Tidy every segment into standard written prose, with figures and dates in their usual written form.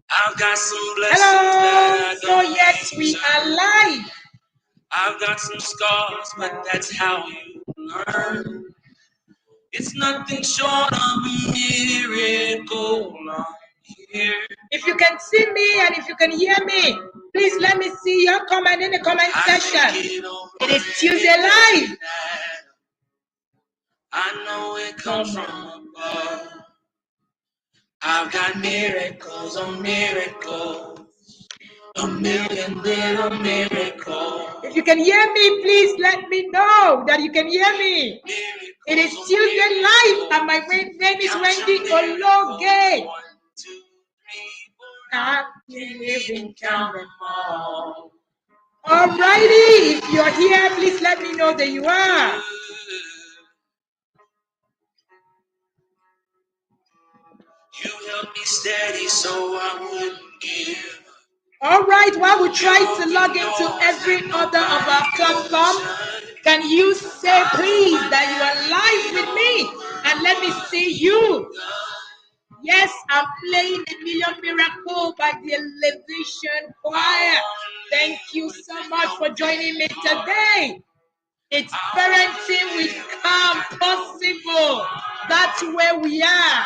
I've got some blessings. Hello. So yes, we are live. I've got some scars, but that's how you learn. It's nothing short of a miracle. Here. If you can see me and if you can hear me, please let me see your comment in the comment section. It is Tuesday Live. I know it comes from above. I've got miracles on miracles, a million little miracles. If you can hear me, please let me know that you can hear me. It is Tuesday Live, and my name is Wendy Ologe. I can't even count them all. Alrighty, if you're here, please let me know that you are. You held me steady so I wouldn't give. All right, while we try to log into every other of our platforms, can you say please that you are live with me and let me see you? Yes, I'm playing A Million Miracle by the Elevation Choir. Thank you so much for joining me today. It's parenting with calm possible. That's where we are.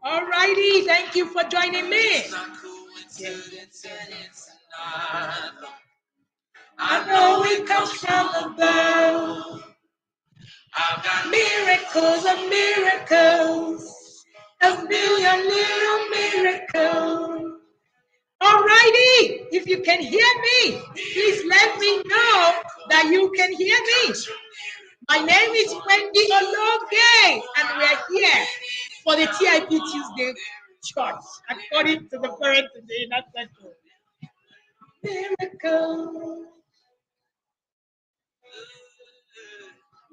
Alrighty, thank you for joining me. I know it comes from above. I've got miracles of miracles, a million little miracles. Alrighty, if you can hear me, please let me know that you can hear me. My name is Wendy Ologe, and we are here for the TIP Tuesday Church, according to the parents in the inner circle. Miracles.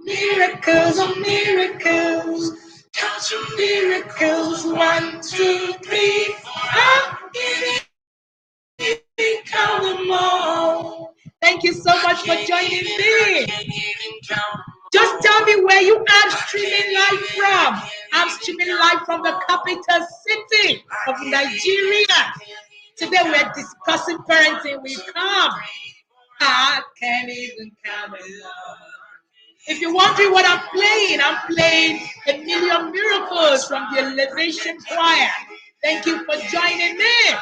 Miracles on miracles, count your miracles, 1, 2, 3, 4. I can't even count them all. Thank you so much for joining me. Just tell me where you are streaming live from. I'm streaming live from the capital city of Nigeria. Today we're discussing parenting with calm. I can't even count them all. If you're wondering what I'm playing A Million Miracles from the Elevation Choir. Thank you for joining me.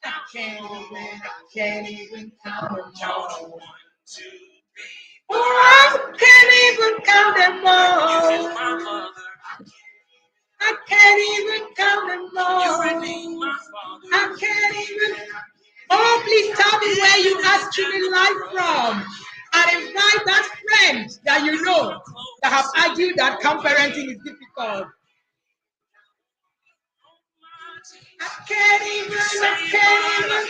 I can't even count them all. Oh, I can't even count them all. I can't even count them all. I can't even. Oh, please tell me where you are streaming live from. And invite that friend that you know that have argued that parenting is difficult. I can't even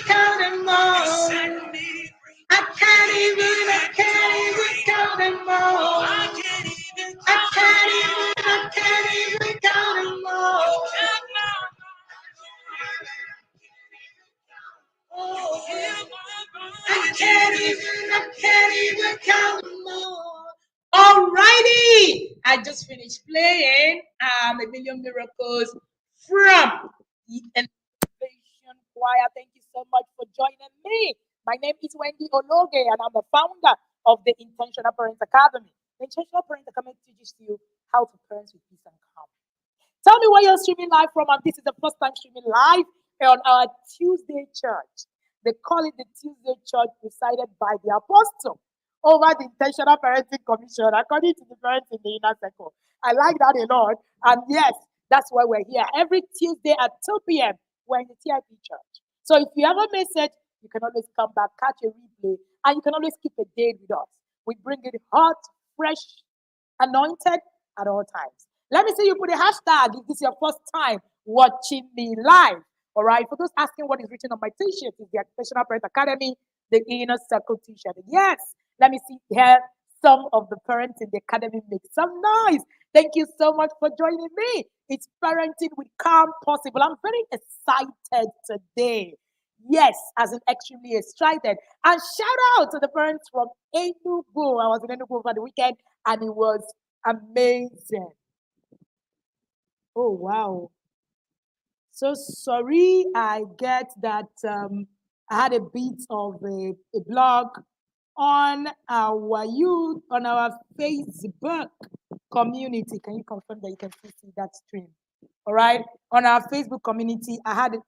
count them all. I can't even count them all. I can't even count them all. I can't even count them all. Alrighty, I just finished playing A Million Miracles from the Elevation Choir. Thank you so much for joining me. My name is Wendy Ologe, and I'm the founder of the Intentional Parent Academy. The Intentional Parent Academy teaches you how to parent with peace and calm. Tell me where you're streaming live from, and this is the first time streaming live on our Tuesday church. They call it the Tuesday church decided by the apostle over the Intentional Parenting Commission, according to the parents in the inner circle. I like that a lot. And yes, that's why we're here. Every Tuesday at 2 p.m., we're in the TIP church. So if you have a message, you can always come back, catch a replay, and you can always keep a date with us. We bring it hot, fresh, anointed at all times. Let me see you put a hashtag if this is your first time watching me live. All right. For those asking what is written on my t-shirt, is the Intentional Parent Academy, the Inner Circle t-shirt. Yes. Let me see here some of the parents in the academy make some noise. Thank you so much for joining me. It's parenting with calm possible. I'm very excited today. Yes, as in extremely excited. And shout out to the parents from Enugu. I was in Enugu over the weekend and it was amazing. Oh, wow. So sorry, I get that I had a bit of a blog on our youth, on our Facebook community. Can you confirm that you can still see that stream? All right. On our Facebook community,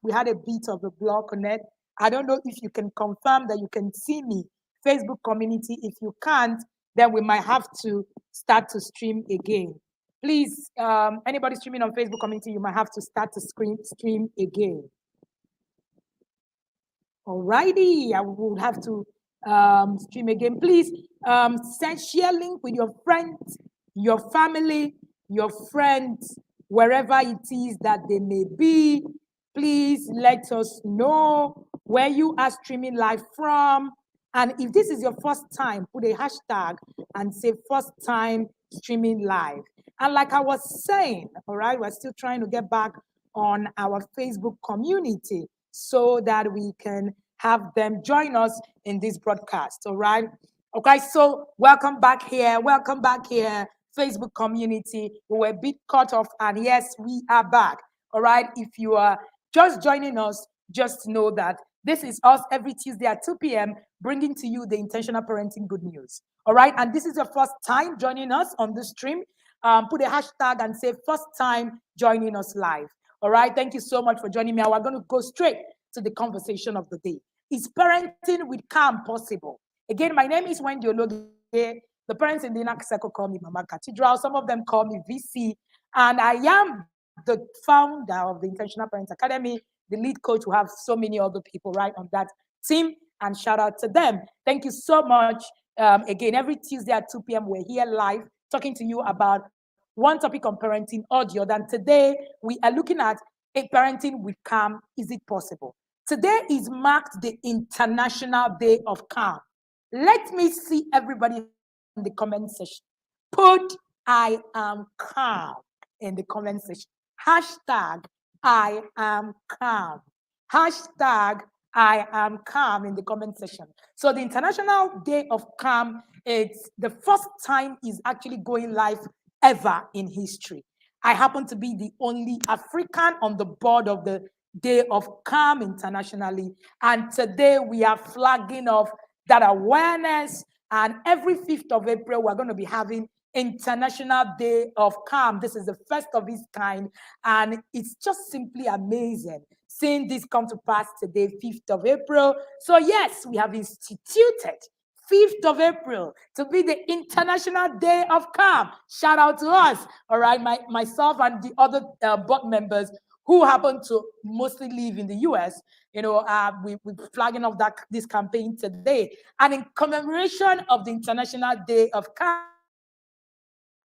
we had a bit of a blog on it. I don't know if you can confirm that you can see me. Facebook community. If you can't, then we might have to start to stream again. Please, anybody streaming on Facebook community, you might have to start to stream again. Alrighty, I will have to stream again. Please share link with your friends, your family, your friends, wherever it is that they may be. Please let us know where you are streaming live from. And if this is your first time, put a hashtag and say first time streaming live. And like I was saying, all right, we're still trying to get back on our Facebook community so that we can have them join us in this broadcast. All right. Okay, so welcome back here. Welcome back here, Facebook community. We were a bit cut off, and yes, we are back. All right. If you are just joining us, just know that this is us every Tuesday at 2 p.m., bringing to you the intentional parenting good news. All right. And this is your first time joining us on the stream. Put a hashtag and say first time joining us live. All right. Thank you so much for joining me. We're going to go straight to the conversation of the day. Is parenting with calm possible? Again, my name is Wendy Ologe. The parents in the inner circle call me Mama Cathedral. Some of them call me VC. And I am the founder of the Intentional Parents Academy, the lead coach. We have so many other people right on that team. And shout out to them. Thank you so much. Again, every Tuesday at 2 p.m., we're here live talking to you about one topic on parenting or the other. And today we are looking at a parenting with calm. Is it possible? Today is marked the International Day of Calm. Let me see everybody in the comment section. Put I am calm in the comment section. Hashtag I am calm. Hashtag I am calm in the comment section. So the International Day of Calm, it's the first time is actually going live ever in history. I happen to be the only African on the board of the Day of Calm internationally. And today we are flagging off that awareness. And every 5th of April, we're going to be having International Day of Calm. This is the first of its kind. And it's just simply amazing seeing this come to pass today, 5th of April. So yes, we have instituted 5th of April to be the International Day of Calm. Shout out to us. All right, myself and the other board members who happen to mostly live in the US, we're flagging off this campaign today. And in commemoration of the International Day of Calm,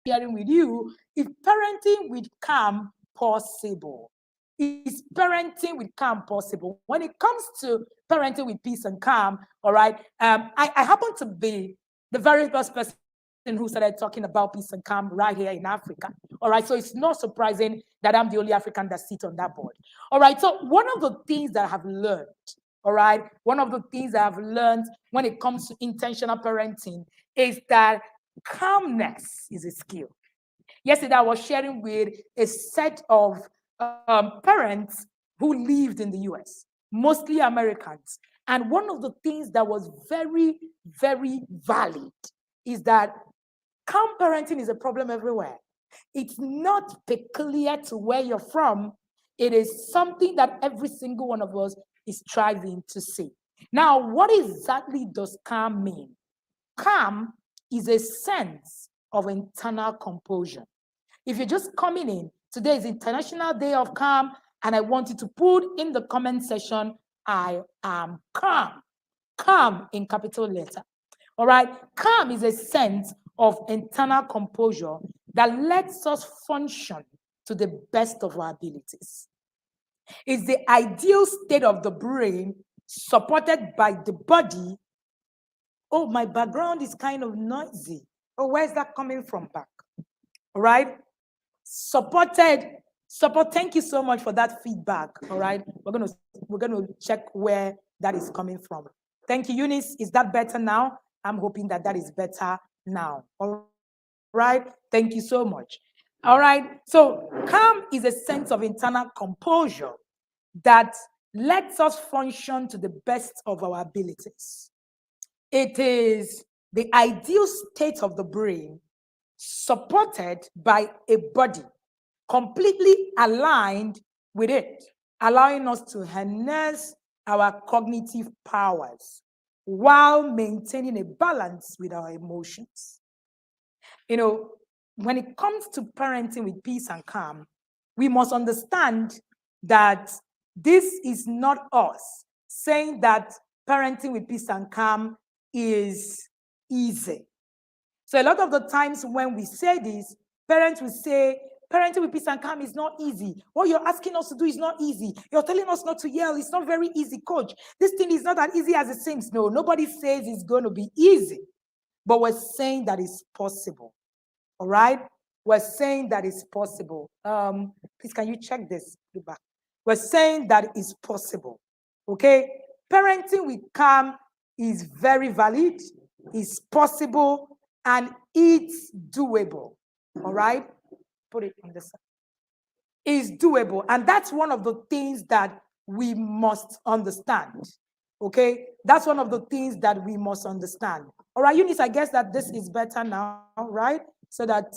sharing with you, is parenting with calm possible? Is parenting with calm possible? When it comes to parenting with peace and calm, all right, I happen to be the very first person who started talking about peace and calm right here in Africa. All right, so it's not surprising that I'm the only African that sits on that board. All right, so one of the things that I have learned, all right, one of the things that I've learned when it comes to intentional parenting is that calmness is a skill. Yesterday, I was sharing with a set of parents who lived in the US, mostly Americans. And one of the things that was very, very valid is that calm parenting is a problem everywhere. It's not peculiar to where you're from. It is something that every single one of us is striving to see. Now, what exactly does calm mean? Calm is a sense of internal composure. If you're just coming in, today is International Day of Calm, and I want you to put in the comment section, I am calm. Calm in capital letter. All right? Calm is a sense of internal composure that lets us function to the best of our abilities. It's the ideal state of the brain supported by the body. Oh, my background is kind of noisy. Oh, where's that coming from back? All right? Supported Support, thank you so much for that feedback. All right. We're gonna check where that is coming from. Thank you, Eunice. Is that better now? I'm hoping that that is better now. All right. Thank you so much. All right. So calm is a sense of internal composure that lets us function to the best of our abilities. It is the ideal state of the brain supported by a body completely aligned with it, allowing us to harness our cognitive powers while maintaining a balance with our emotions. You know, when it comes to parenting with peace and calm, we must understand that this is not us saying that parenting with peace and calm is easy. So a lot of the times when we say this, parents will say, parenting with peace and calm is not easy. What you're asking us to do is not easy. You're telling us not to yell. It's not very easy, coach. This thing is not as easy as it seems. No, nobody says it's going to be easy, but we're saying that it's possible. All right? We're saying that it's possible. Please, can you check this? Back. We're saying that it's possible. Okay? Parenting with calm is very valid, it's possible, and it's doable. All right? Put it on the side. It's doable. And that's one of the things that we must understand. Okay? That's one of the things that we must understand. All right, Eunice, I guess that this is better now, right? So that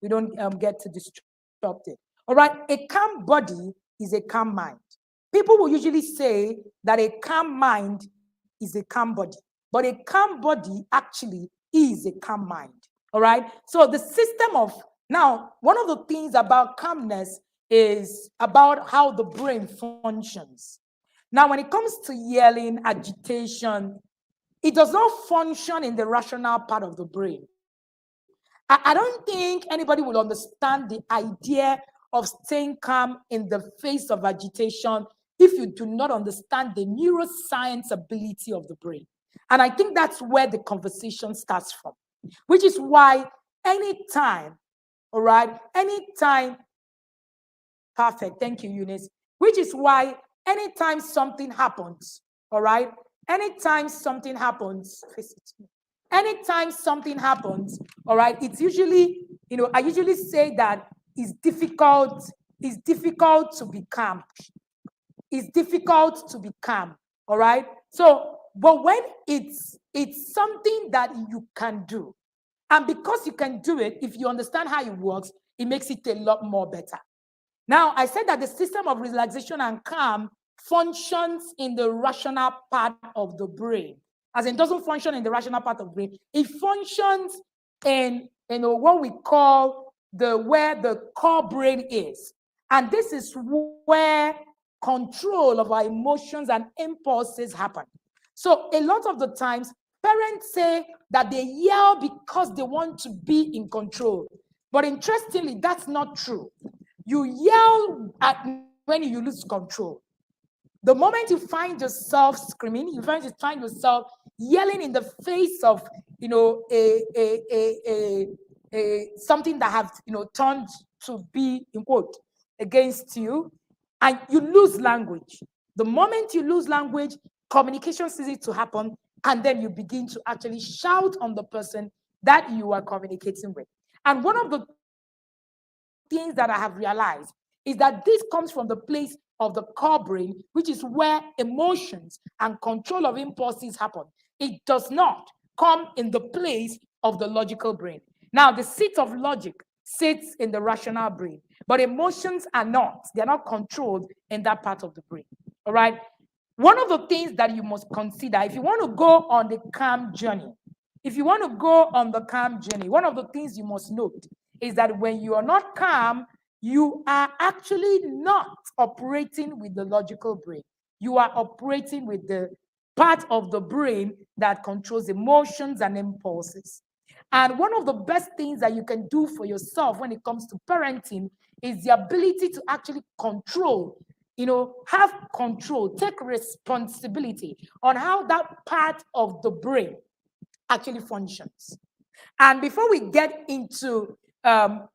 we don't get to disrupt it. All right, a calm body is a calm mind. People will usually say that a calm mind is a calm body, but a calm body actually is a calm mind. All right, so the system of now, one of the things about calmness is about how the brain functions. Now, when it comes to yelling, agitation, it does not function in the rational part of the brain. I don't think anybody will understand the idea of staying calm in the face of agitation if you do not understand the neuroscience ability of the brain. And I think that's where the conversation starts from, which is why anytime, all right, anytime, perfect, thank you, Eunice, which is why anytime something happens, all right, anytime something happens, anytime something happens, all right, it's usually, I usually say that it's difficult to be calm. It's difficult to be calm, all right? So, but when it's something that you can do, and because you can do it, if you understand how it works, it makes it a lot more better. Now, I said that the system of relaxation and calm functions in the rational part of the brain. As in, doesn't function in the rational part of the brain. It functions in what we call where the core brain is. And this is where control of our emotions and impulses happen. So a lot of the times, parents say that they yell because they want to be in control. But interestingly, that's not true. You yell when you lose control. The moment you find yourself screaming, you find yourself yelling in the face of, something that has, turned to be, in quote, against you, and you lose language. The moment you lose language, communication ceases to happen, and then you begin to actually shout on the person that you are communicating with. And one of the things that I have realized is that this comes from the place of the core brain, which is where emotions and control of impulses happen. It does not come in the place of the logical brain. Now, the seat of logic sits in the rational brain, but emotions are not. They're not controlled in that part of the brain. All right. One of the things that you must consider if you want to go on the calm journey, one of the things you must note is that when you are not calm, you are actually not operating with the logical brain. You are operating with the part of the brain that controls emotions and impulses. And one of the best things that you can do for yourself when it comes to parenting is the ability to actually control, have control, take responsibility on how that part of the brain actually functions. And before we get into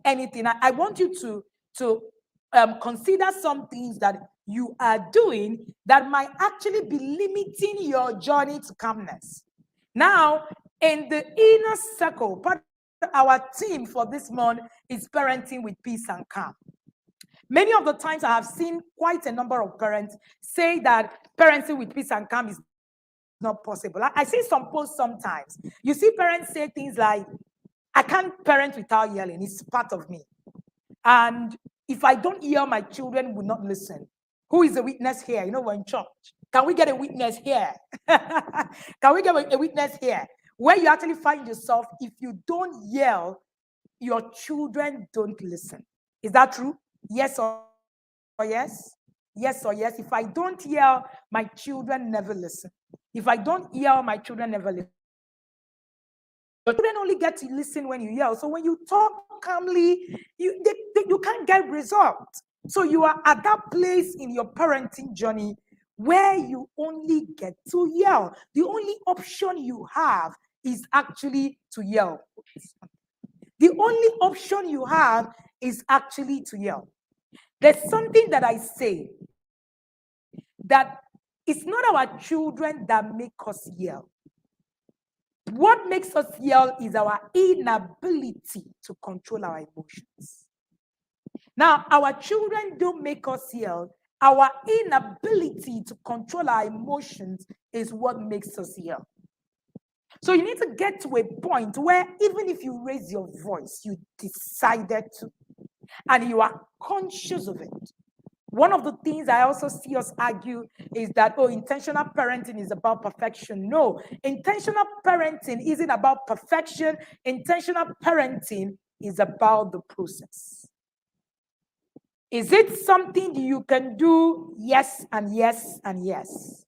anything, I want you to consider some things that you are doing that might actually be limiting your journey to calmness. Now, in the inner circle, part of our theme for this month is parenting with peace and calm. Many of the times I have seen quite a number of parents say that parenting with peace and calm is not possible. I see some posts sometimes. You see parents say things like, I can't parent without yelling, it's part of me. And if I don't yell, my children will not listen. Who is the witness here? You know, we're in church. Can we get a witness here? Can we get a witness here? Where you actually find yourself, if you don't yell, your children don't listen. Is that true? Yes or yes? Yes or yes? If I don't yell, my children never listen. If I don't yell, my children never listen. Your children only get to listen when you yell. So when you talk calmly, you can't get results. So you are at that place in your parenting journey where you only get to yell. The only option you have is actually to yell. The only option you have is actually to yell. There's something that I say that it's not our children that make us yell. What makes us yell is our inability to control our emotions. Now, our children don't make us yell. Our inability to control our emotions is what makes us yell. So you need to get to a point where even if you raise your voice, you decided to, and you are conscious of it. One of the things I also see us argue is that, intentional parenting is about perfection. No, intentional parenting isn't about perfection. Intentional parenting is about the process. Is it something you can do? Yes, and yes, and yes.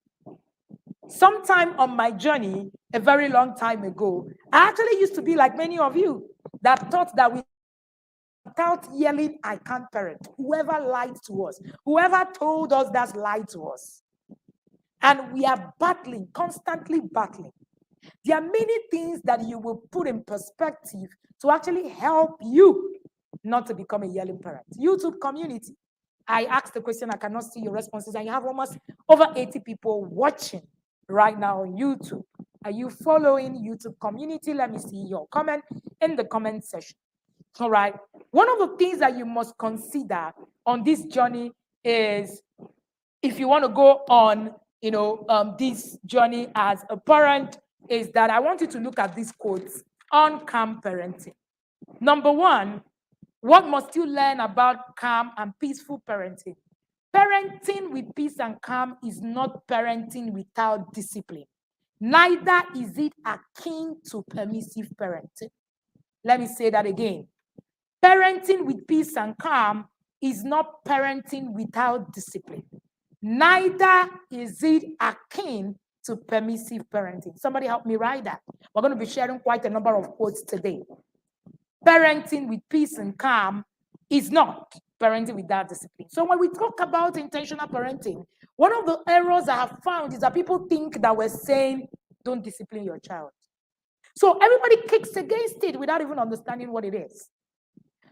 Sometime on my journey, a very long time ago, I actually used to be like many of you that thought that without yelling, I can't parent. Whoever lied to us, whoever told us that's lied to us. And we are battling, constantly battling. There are many things that you will put in perspective to actually help you not to become a yelling parent. YouTube community. I asked the question, I cannot see your responses, and you have almost over 80 people watching right now on YouTube. Are you following YouTube community? Let me see your comment in the comment section. All right. One of the things that you must consider on this journey is, if you want to go on, this journey as a parent, is that I want you to look at these quotes on calm parenting. Number one, what must you learn about calm and peaceful parenting? Parenting with peace and calm is not parenting without discipline. Neither is it akin to permissive parenting. Let me say that again. Parenting with peace and calm is not parenting without discipline. Neither is it akin to permissive parenting. Somebody help me write that. We're going to be sharing quite a number of quotes today. Parenting with peace and calm is not parenting without discipline. So when we talk about intentional parenting, one of the errors I have found is that people think that we're saying, don't discipline your child. So everybody kicks against it without even understanding what it is.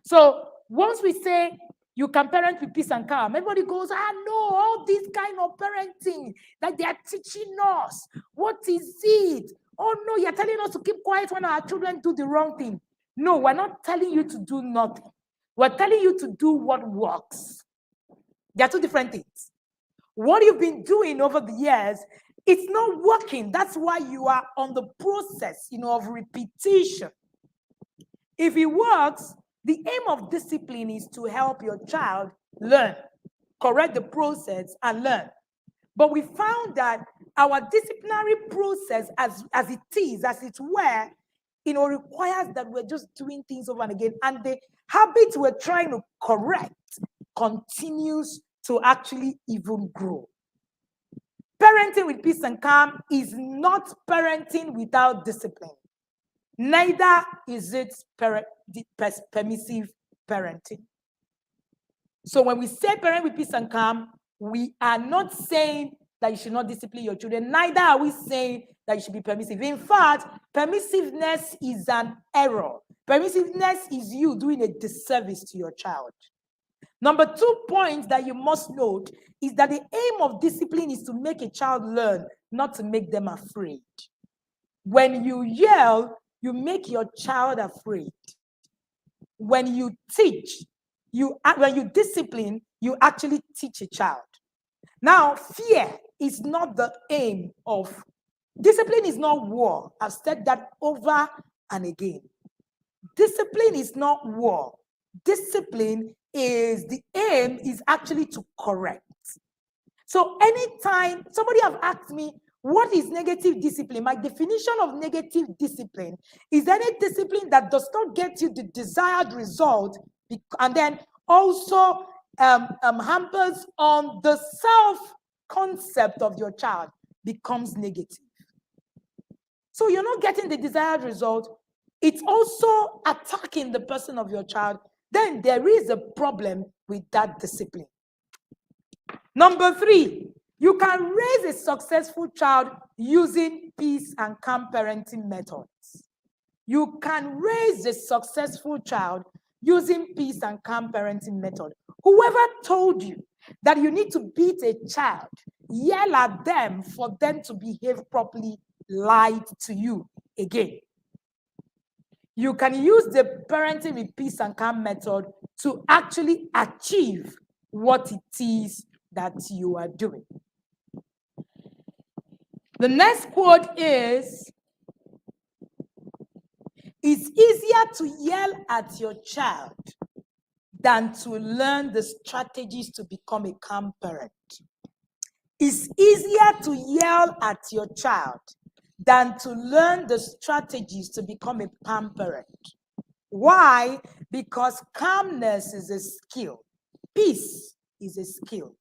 So once we say you can parent with peace and calm, everybody goes, no, all this kind of parenting that they are teaching us. What is it? Oh no, you're telling us to keep quiet when our children do the wrong thing. No, we're not telling you to do nothing. We're telling you to do what works. There are two different things. What you've been doing over the years, it's not working. That's why you are on the process, of repetition. If it works, the aim of discipline is to help your child learn, correct the process, and learn. But we found that our disciplinary process, as it were, requires that we're just doing things over and again. And the habit we're trying to correct continues to actually even grow. Parenting with peace and calm is not parenting without discipline. Neither is it permissive parenting. So when we say parent with peace and calm, we are not saying that you should not discipline your children. Neither are we saying that you should be permissive. In fact, permissiveness is an error. Permissiveness is you doing a disservice to your child. Number 2 point that you must note is that the aim of discipline is to make a child learn, not to make them afraid. When you yell, you make your child afraid. When you teach, when you discipline, you actually teach a child. Now, fear is not the aim of discipline, is not war. I've said that over and again. Discipline is not war. Discipline is the aim is actually to correct. So anytime somebody have asked me, what is negative discipline? My definition of negative discipline is any discipline that does not get you the desired result and then also hampers on the self-concept of your child, becomes negative. So you're not getting the desired result. It's also attacking the person of your child. Then there is a problem with that discipline. Number 3, you can raise a successful child using peace and calm parenting methods. You can raise a successful child using peace and calm parenting method. Whoever told you that you need to beat a child, yell at them for them to behave properly, lied to you again. You can use the parenting with peace and calm method to actually achieve what it is that you are doing. The next quote is, it's easier to yell at your child than to learn the strategies to become a calm parent. It's easier to yell at your child than to learn the strategies to become a calm parent. Why? Because calmness is a skill. Peace is a skill.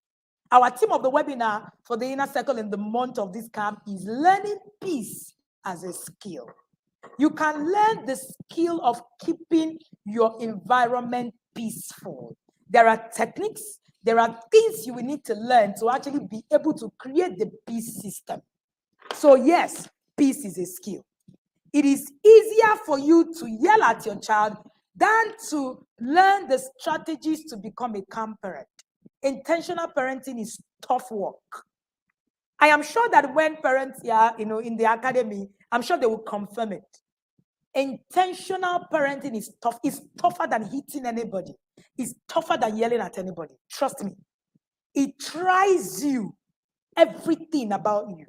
Our theme of the webinar for the inner circle in the month of this camp is learning peace as a skill. You can learn the skill of keeping your environment peaceful. There are techniques, there are things you will need to learn to actually be able to create the peace system. So yes, peace is a skill. It is easier for you to yell at your child than to learn the strategies to become a calm parent. Intentional parenting is tough work. I am sure that when parents are, in the academy, I'm sure they will confirm it. Intentional parenting is tough. It's tougher than hitting anybody. It's tougher than yelling at anybody. Trust me. It tries you, everything about you.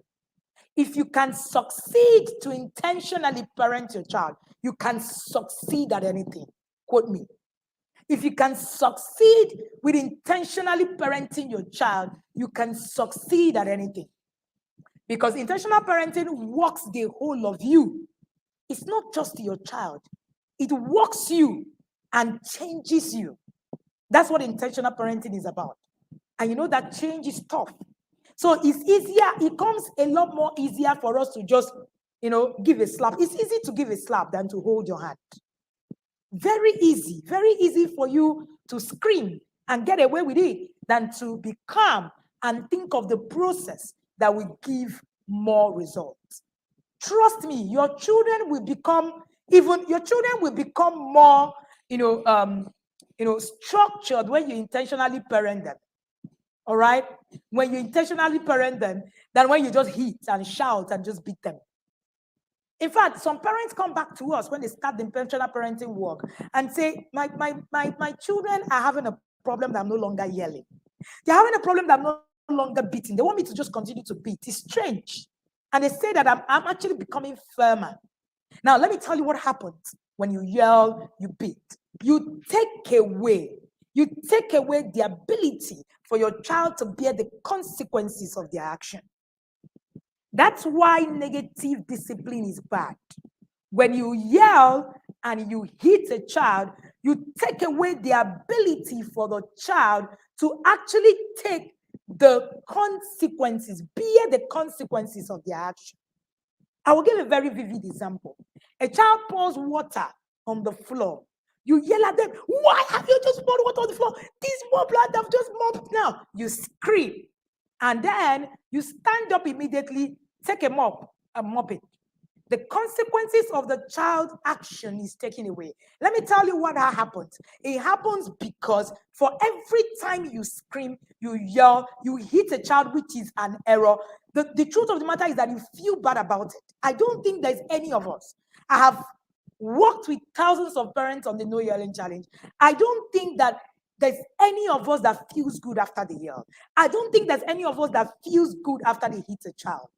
If you can succeed to intentionally parent your child, you can succeed at anything. Quote me. If you can succeed with intentionally parenting your child, you can succeed at anything. Because intentional parenting works the whole of you. It's not just your child. It works you and changes you. That's what intentional parenting is about. And you know that change is tough. So it's easier, it comes a lot more easier for us to just, give a slap. It's easy to give a slap than to hold your hand. Very easy for you to scream and get away with it than to be calm and think of the process that will give more results. Trust me, your children will become more, structured when you intentionally parent them. All right? When you intentionally parent them, than when you just hit and shout and just beat them. In fact, some parents come back to us when they start the intentional parenting work and say, my children are having a problem that I'm no longer yelling. They're having a problem that I'm no longer beating. They want me to just continue to beat. It's strange. And they say that I'm actually becoming firmer. Now, let me tell you what happens when you yell, you beat. You take away the ability for your child to bear the consequences of their action. That's why negative discipline is bad. When you yell and you hit a child, you take away the ability for the child to actually take the consequences, bear the consequences of their action. I will give a very vivid example. A child pours water on the floor. You yell at them, why have you just poured water on the floor? This mop blood I've just mopped now. You scream. And then you stand up immediately, take a mop and mop it. the consequences of the child action is taken away. Let me tell you what happens. It happens because for every time you scream, you yell, you hit a child, which is an error, the truth of the matter is that you feel bad about it. I don't think there's any of us. I have worked with thousands of parents on the No Yelling Challenge. I don't think that there's any of us that feels good after they yell. I don't think there's any of us that feels good after they hit a child.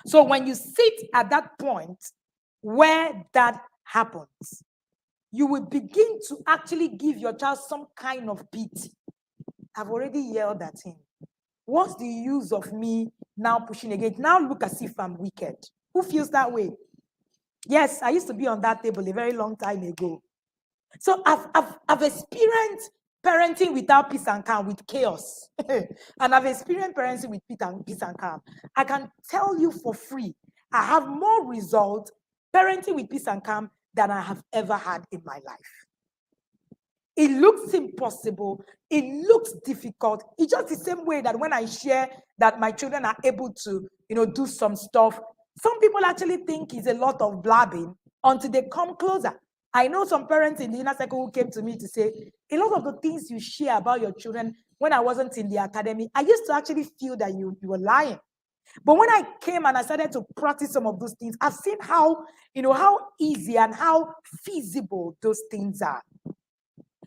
So when you sit at that point where that happens, you will begin to actually give your child some kind of pity. I've already yelled at him. What's the use of me now pushing again? Now look as if I'm wicked. Who feels that way? Yes, I used to be on that table a very long time ago. So I've experienced parenting without peace and calm, with chaos. And I've experienced parenting with peace and calm. I can tell you for free, I have more results parenting with peace and calm than I have ever had in my life. It looks impossible. It looks difficult. It's just the same way that when I share that my children are able to, do some stuff, some people actually think it's a lot of blabbing until they come closer. I know some parents in the inner circle who came to me to say, a lot of the things you share about your children, when I wasn't in the academy, I used to actually feel that you were lying. But when I came and I started to practice some of those things, I've seen how easy and how feasible those things are.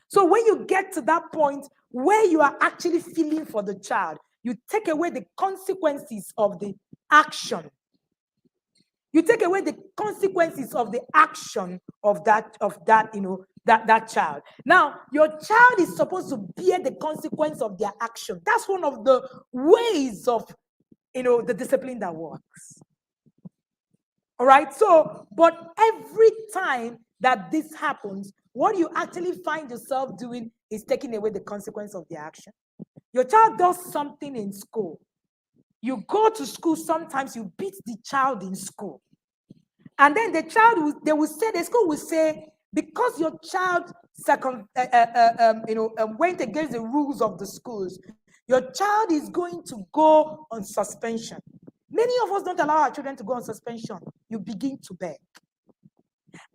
So when you get to that point where you are actually feeling for the child, you take away the consequences of the action. You take away the consequences of the action of that child. Now, your child is supposed to bear the consequence of their action. That's one of the ways of, the discipline that works. All right. So, but every time that this happens, what you actually find yourself doing is taking away the consequence of the action. Your child does something in school. You go to school, sometimes you beat the child in school. And then the school will say, because your child went against the rules of the schools, your child is going to go on suspension. Many of us don't allow our children to go on suspension. You begin to beg.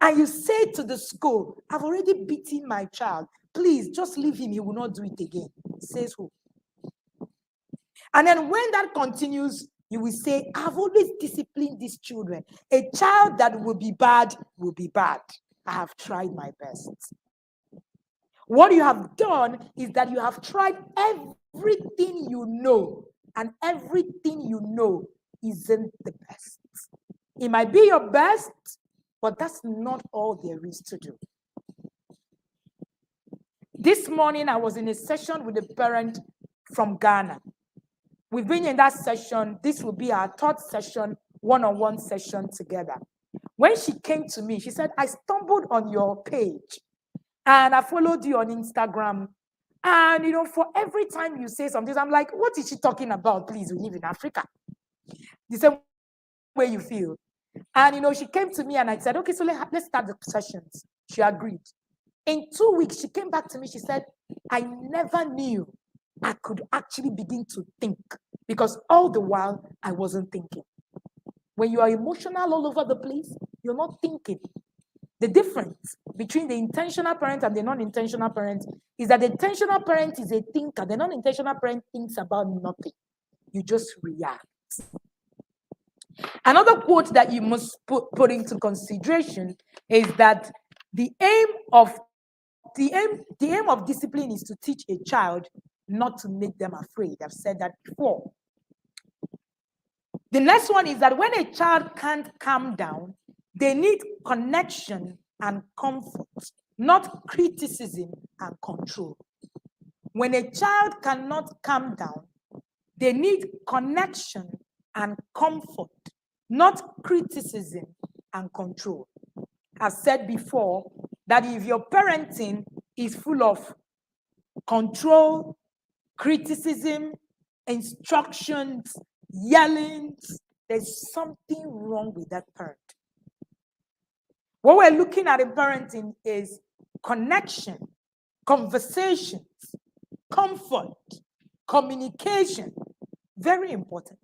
And you say to the school, I've already beaten my child. Please, just leave him. He will not do it again. Says who? And then when that continues, you will say, I've always disciplined these children. A child that will be bad will be bad. I have tried my best. What you have done is that you have tried everything you know, and everything you know isn't the best. It might be your best, but that's not all there is to do. This morning, I was in a session with a parent from Ghana. We've been in that session. This will be our third session, one-on-one session together. When she came to me, she said, I stumbled on your page and I followed you on Instagram. And, for every time you say something, I'm like, what is she talking about? Please, we live in Africa. The same way you feel. And, she came to me and I said, okay, so let's start the sessions. She agreed. In 2 weeks, she came back to me. She said, I never knew I could actually begin to think, because all the while I wasn't thinking. When you are emotional all over the place, you're not thinking. The difference between the intentional parent and the non-intentional parent is that the intentional parent is a thinker. The non-intentional parent thinks about nothing. You just react. Another quote that you must put into consideration is that the aim of discipline is to teach a child not to make them afraid. I've said that before. The next one is that when a child can't calm down, they need connection and comfort, not criticism and control. When a child cannot calm down, they need connection and comfort, not criticism and control. I've said before that if your parenting is full of control, criticism, instructions, yellings, there's something wrong with that parent. What we're looking at in parenting is connection, conversations, comfort, communication. Very important.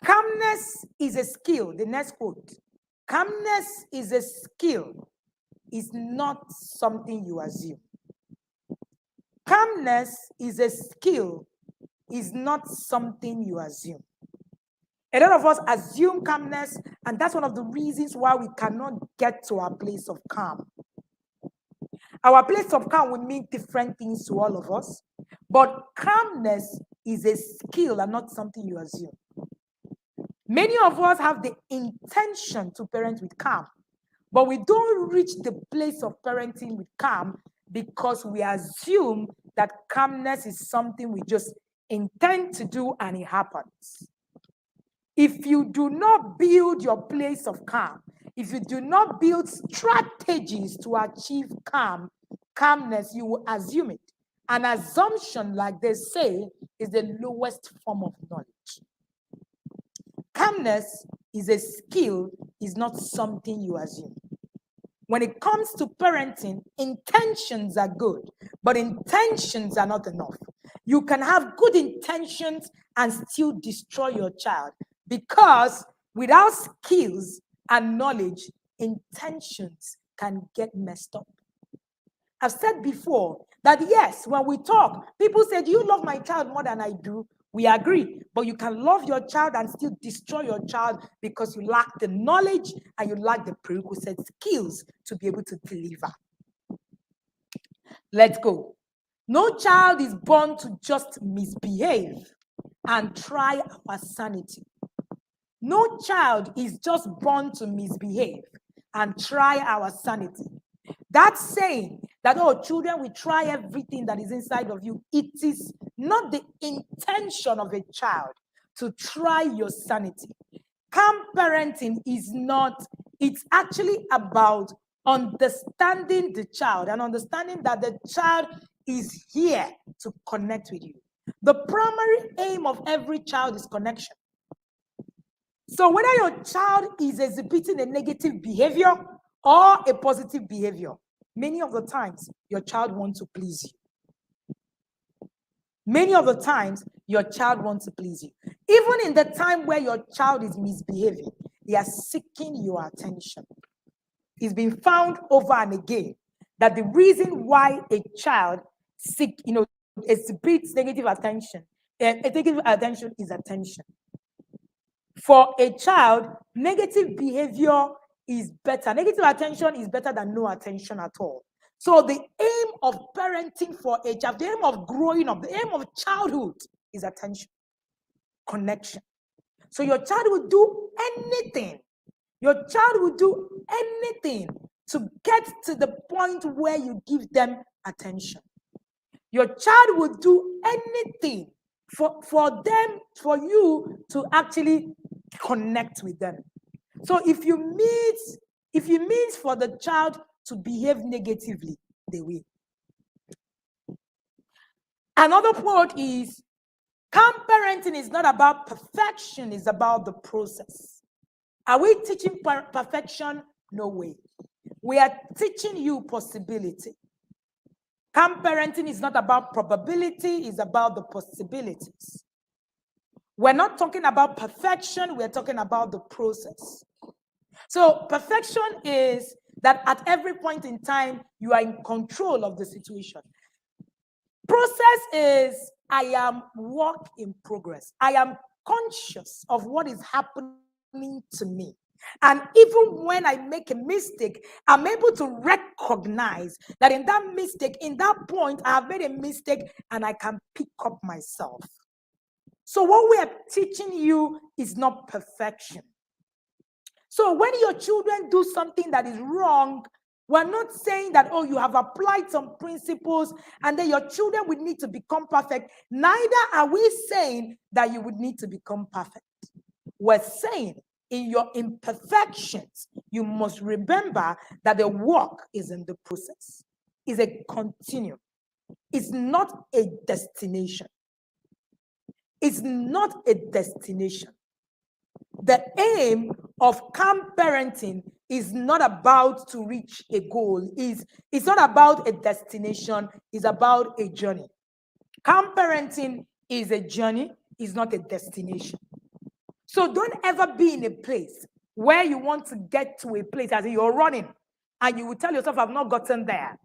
Calmness is a skill. The next quote. Calmness is a skill, is not something you assume. Calmness is a skill, is not something you assume. A lot of us assume calmness, and that's one of the reasons why we cannot get to our place of calm. Our place of calm will mean different things to all of us, but calmness is a skill and not something you assume. Many of us have the intention to parent with calm, but we don't reach the place of parenting with calm because we assume that calmness is something we just intend to do and it happens. If you do not build your place of calm, if you do not build strategies to achieve calmness, you will assume it. An assumption, like they say, is the lowest form of knowledge. Calmness is a skill, is not something you assume. When it comes to parenting, intentions are good, but intentions are not enough. You can have good intentions and still destroy your child because without skills and knowledge, intentions can get messed up. I've said before that yes, when we talk, people say, do you love my child more than I do? We agree, but you can love your child and still destroy your child because you lack the knowledge and you lack the prerequisite skills to be able to deliver. Let's go. No child is born to just misbehave and try our sanity. No child is just born to misbehave and try our sanity. That's saying that, oh, children will try everything that is inside of you. It is not the intention of a child to try your sanity. Calm parenting is not, it's actually about understanding the child and understanding that the child is here to connect with you. The primary aim of every child is connection. So whether your child is exhibiting a negative behavior or a positive behavior, many of the times your child wants to please you. Many of the times your child wants to please you. Even in the time where your child is misbehaving, they are seeking your attention. It's been found over and again that the reason why a child exhibits negative attention is attention. For a child, negative behavior is better. Negative attention is better than no attention at all. So the aim of parenting for a child, the aim of growing up, the aim of childhood is attention, connection. So your child will do anything. Your child will do anything to get to the point where you give them attention. Your child will do anything for you to actually connect with them. So if you mean for the child to behave negatively, they will. Another point is calm parenting is not about perfection, it's about the process. Are we teaching perfection? No way. We are teaching you possibility. Calm parenting is not about probability, it's about the possibilities. We're not talking about perfection, we're talking about the process. So perfection is that at every point in time, you are in control of the situation. Process is, I am work in progress. I am conscious of what is happening to me. And even when I make a mistake, I'm able to recognize that in that mistake, in that point, I have made a mistake and I can pick up myself. So what we are teaching you is not perfection. So when your children do something that is wrong, we're not saying that, oh, you have applied some principles and then your children would need to become perfect. Neither are we saying that you would need to become perfect. We're saying in your imperfections, you must remember that the work is in the process. It's a continuum. It's not a destination. It's not a destination. The aim of calm parenting is not about to reach a goal. It's not about a destination. It's about a journey. Calm parenting is a journey. It's not a destination. So don't ever be in a place where you want to get to a place as you're running and you will tell yourself, I've not gotten there.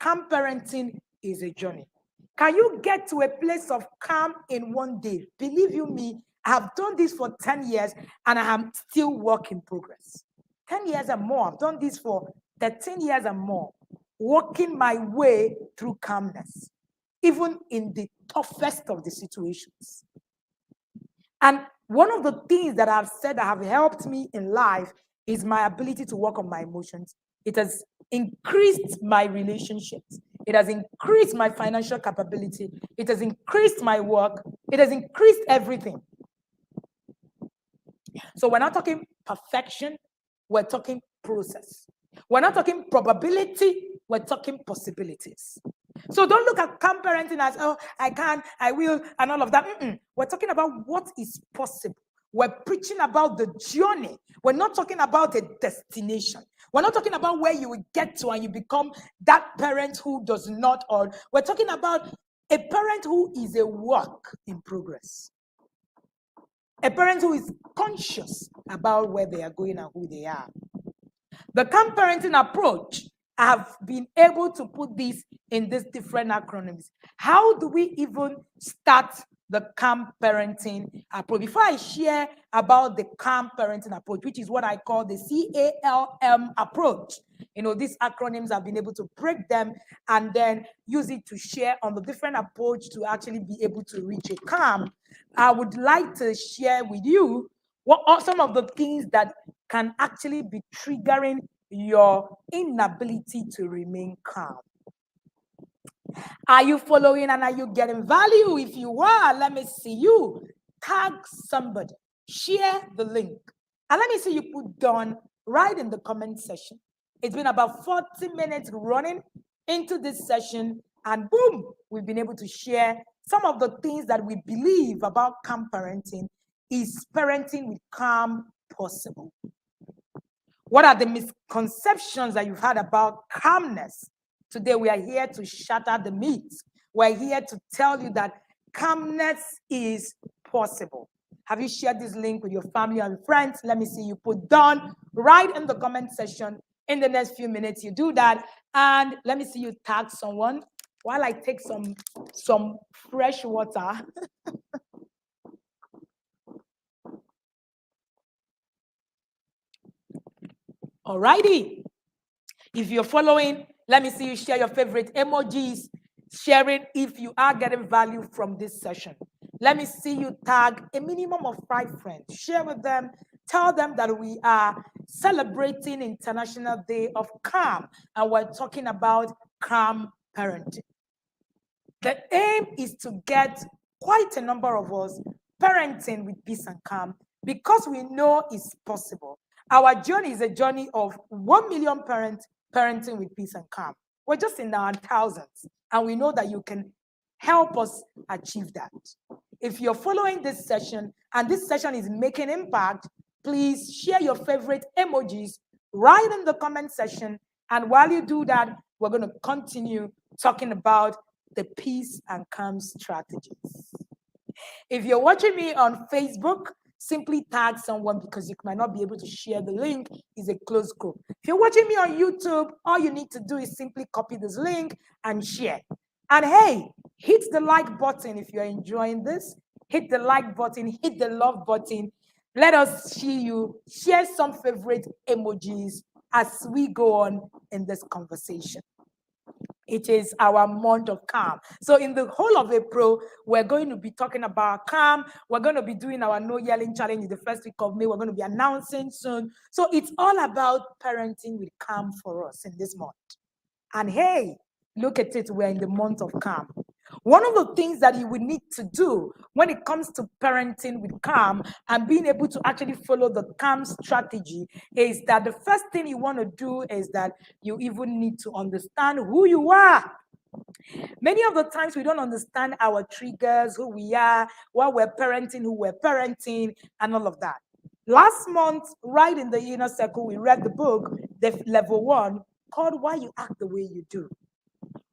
Calm parenting is a journey. Can you get to a place of calm in one day? Believe you me, I have done this for 10 years and I am still work in progress. 10 years and more. I've done this for 13 years and more. Working my way through calmness, even in the toughest of the situations. And one of the things that I've said that have helped me in life is my ability to work on my emotions. It has increased my relationships. It has increased my financial capability. It has increased my work. It has increased everything. So we're not talking perfection. We're talking process. We're not talking probability. We're talking possibilities. So don't look at calm parenting as, oh, I can, I will, and all of that. We're talking about what is possible. We're preaching about the journey. We're not talking about a destination. We're not talking about where you will get to and you become that parent who does not, or we're talking about a parent who is a work in progress. A parent who is conscious about where they are going and who they are. The calm parenting approach, I have been able to put this in these different acronyms. How do we even start the calm parenting approach? Before I share about the calm parenting approach, which is what I call the C.A.L.M approach, these acronyms, I've been able to break them and then use it to share on the different approach to actually be able to reach a calm. I would like to share with you what are some of the things that can actually be triggering your inability to remain calm. Are you following and are you getting value? If you are, let me see you. Tag somebody. Share the link. And let me see you put done right in the comment section. It's been about 40 minutes running into this session, and boom, we've been able to share some of the things that we believe about calm parenting. Is parenting with calm possible? What are the misconceptions that you've had about calmness? Today, we are here to shatter the myths. We're here to tell you that calmness is possible. Have you shared this link with your family and friends? Let me see you put down right in the comment section. In the next few minutes, you do that. And let me see you tag someone while I take some fresh water. Alrighty. If you're following, let me see you share your favorite emojis. Share it if you are getting value from this session. Let me see you tag a minimum of 5 friends. Share with them. Tell them that we are celebrating International Day of Calm, and we're talking about calm parenting. The aim is to get quite a number of us parenting with peace and calm because we know it's possible. Our journey is a journey of 1 million parents parenting with peace and calm. We're just in our thousands, and we know that you can help us achieve that. If you're following this session and this session is making impact, please share your favorite emojis right in the comment section. And while you do that, we're going to continue talking about the peace and calm strategies. If you're watching me on Facebook, simply tag someone because you might not be able to share the link. It's a closed group. If you're watching me on YouTube, all you need to do is simply copy this link and share. And hey, hit the like button if you're enjoying this. Hit the like button, hit the love button. Let us see you share some favorite emojis as we go on in this conversation. It is our month of calm. So in the whole of April, we're going to be talking about calm. We're going to be doing our no yelling challenge in the first week of May. We're going to be announcing soon. So it's all about parenting with calm for us in this month. And hey, look at it, we're in the month of calm. One of the things that you will need to do when it comes to parenting with calm and being able to actually follow the calm strategy is that the first thing you want to do is that you even need to understand who you are. Many of the times we don't understand our triggers, who we are, why we're parenting, who we're parenting, and all of that. Last month, right in the inner circle, we read the book, the level 1, called Why You Act the Way You Do.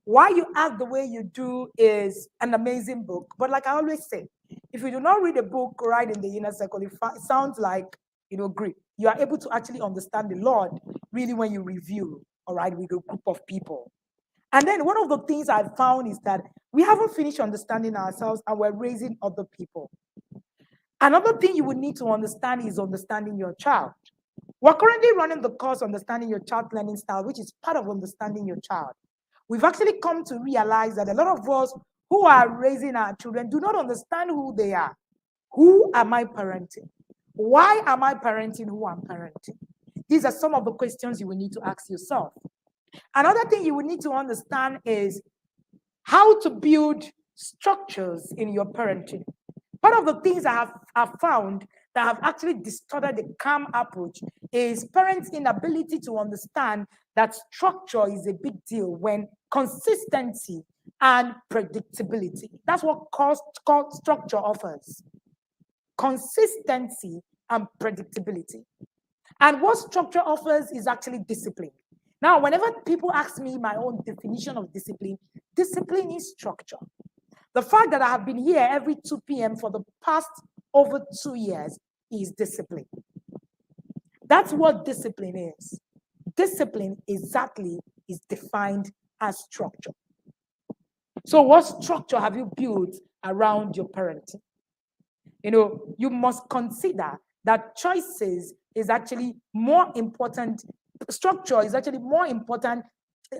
Why You Act the Way You Do is an amazing book. But like I always say, If you do not read a book right in the inner circle, it sounds like, Greek. You are able to actually understand the Lord really when you review, all right, with a group of people. And then one of the things I found is that we haven't finished understanding ourselves and we're raising other people. Another thing you would need to understand is understanding your child. We're currently running the course Understanding Your Child Learning Style, which is part of understanding your child. We've actually come to realize that a lot of us who are raising our children do not understand who they are. Who am I parenting? Why am I parenting who I'm parenting? These are some of the questions you will need to ask yourself. Another thing you will need to understand is how to build structures in your parenting. Part of the things I have found that have actually distorted the calm approach is parents' inability to understand that structure is a big deal when consistency and predictability. That's what structure offers. Consistency and predictability. And what structure offers is actually discipline. Now, whenever people ask me my own definition of discipline, discipline is structure. The fact that I have been here every 2 p.m. for the past over 2 years is discipline. That's what discipline is. Discipline exactly is defined as structure. So what structure have you built around your parenting? You must consider that choices is actually more important. Structure is actually more important,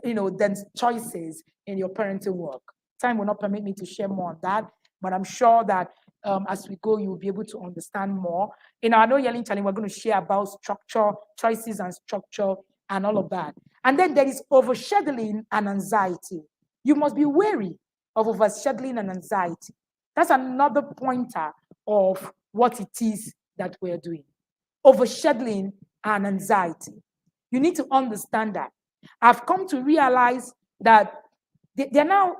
than choices in your parenting work. Time will not permit me to share more on that, but I'm sure that as we go, you'll be able to understand more. In our No Yelling Challenge, we're going to share about structure, choices and structure, and all of that. And then there is overscheduling and anxiety. You must be wary of overscheduling and anxiety. That's another pointer of what it is that we're doing. Overscheduling and anxiety. You need to understand that. I've come to realize that we're now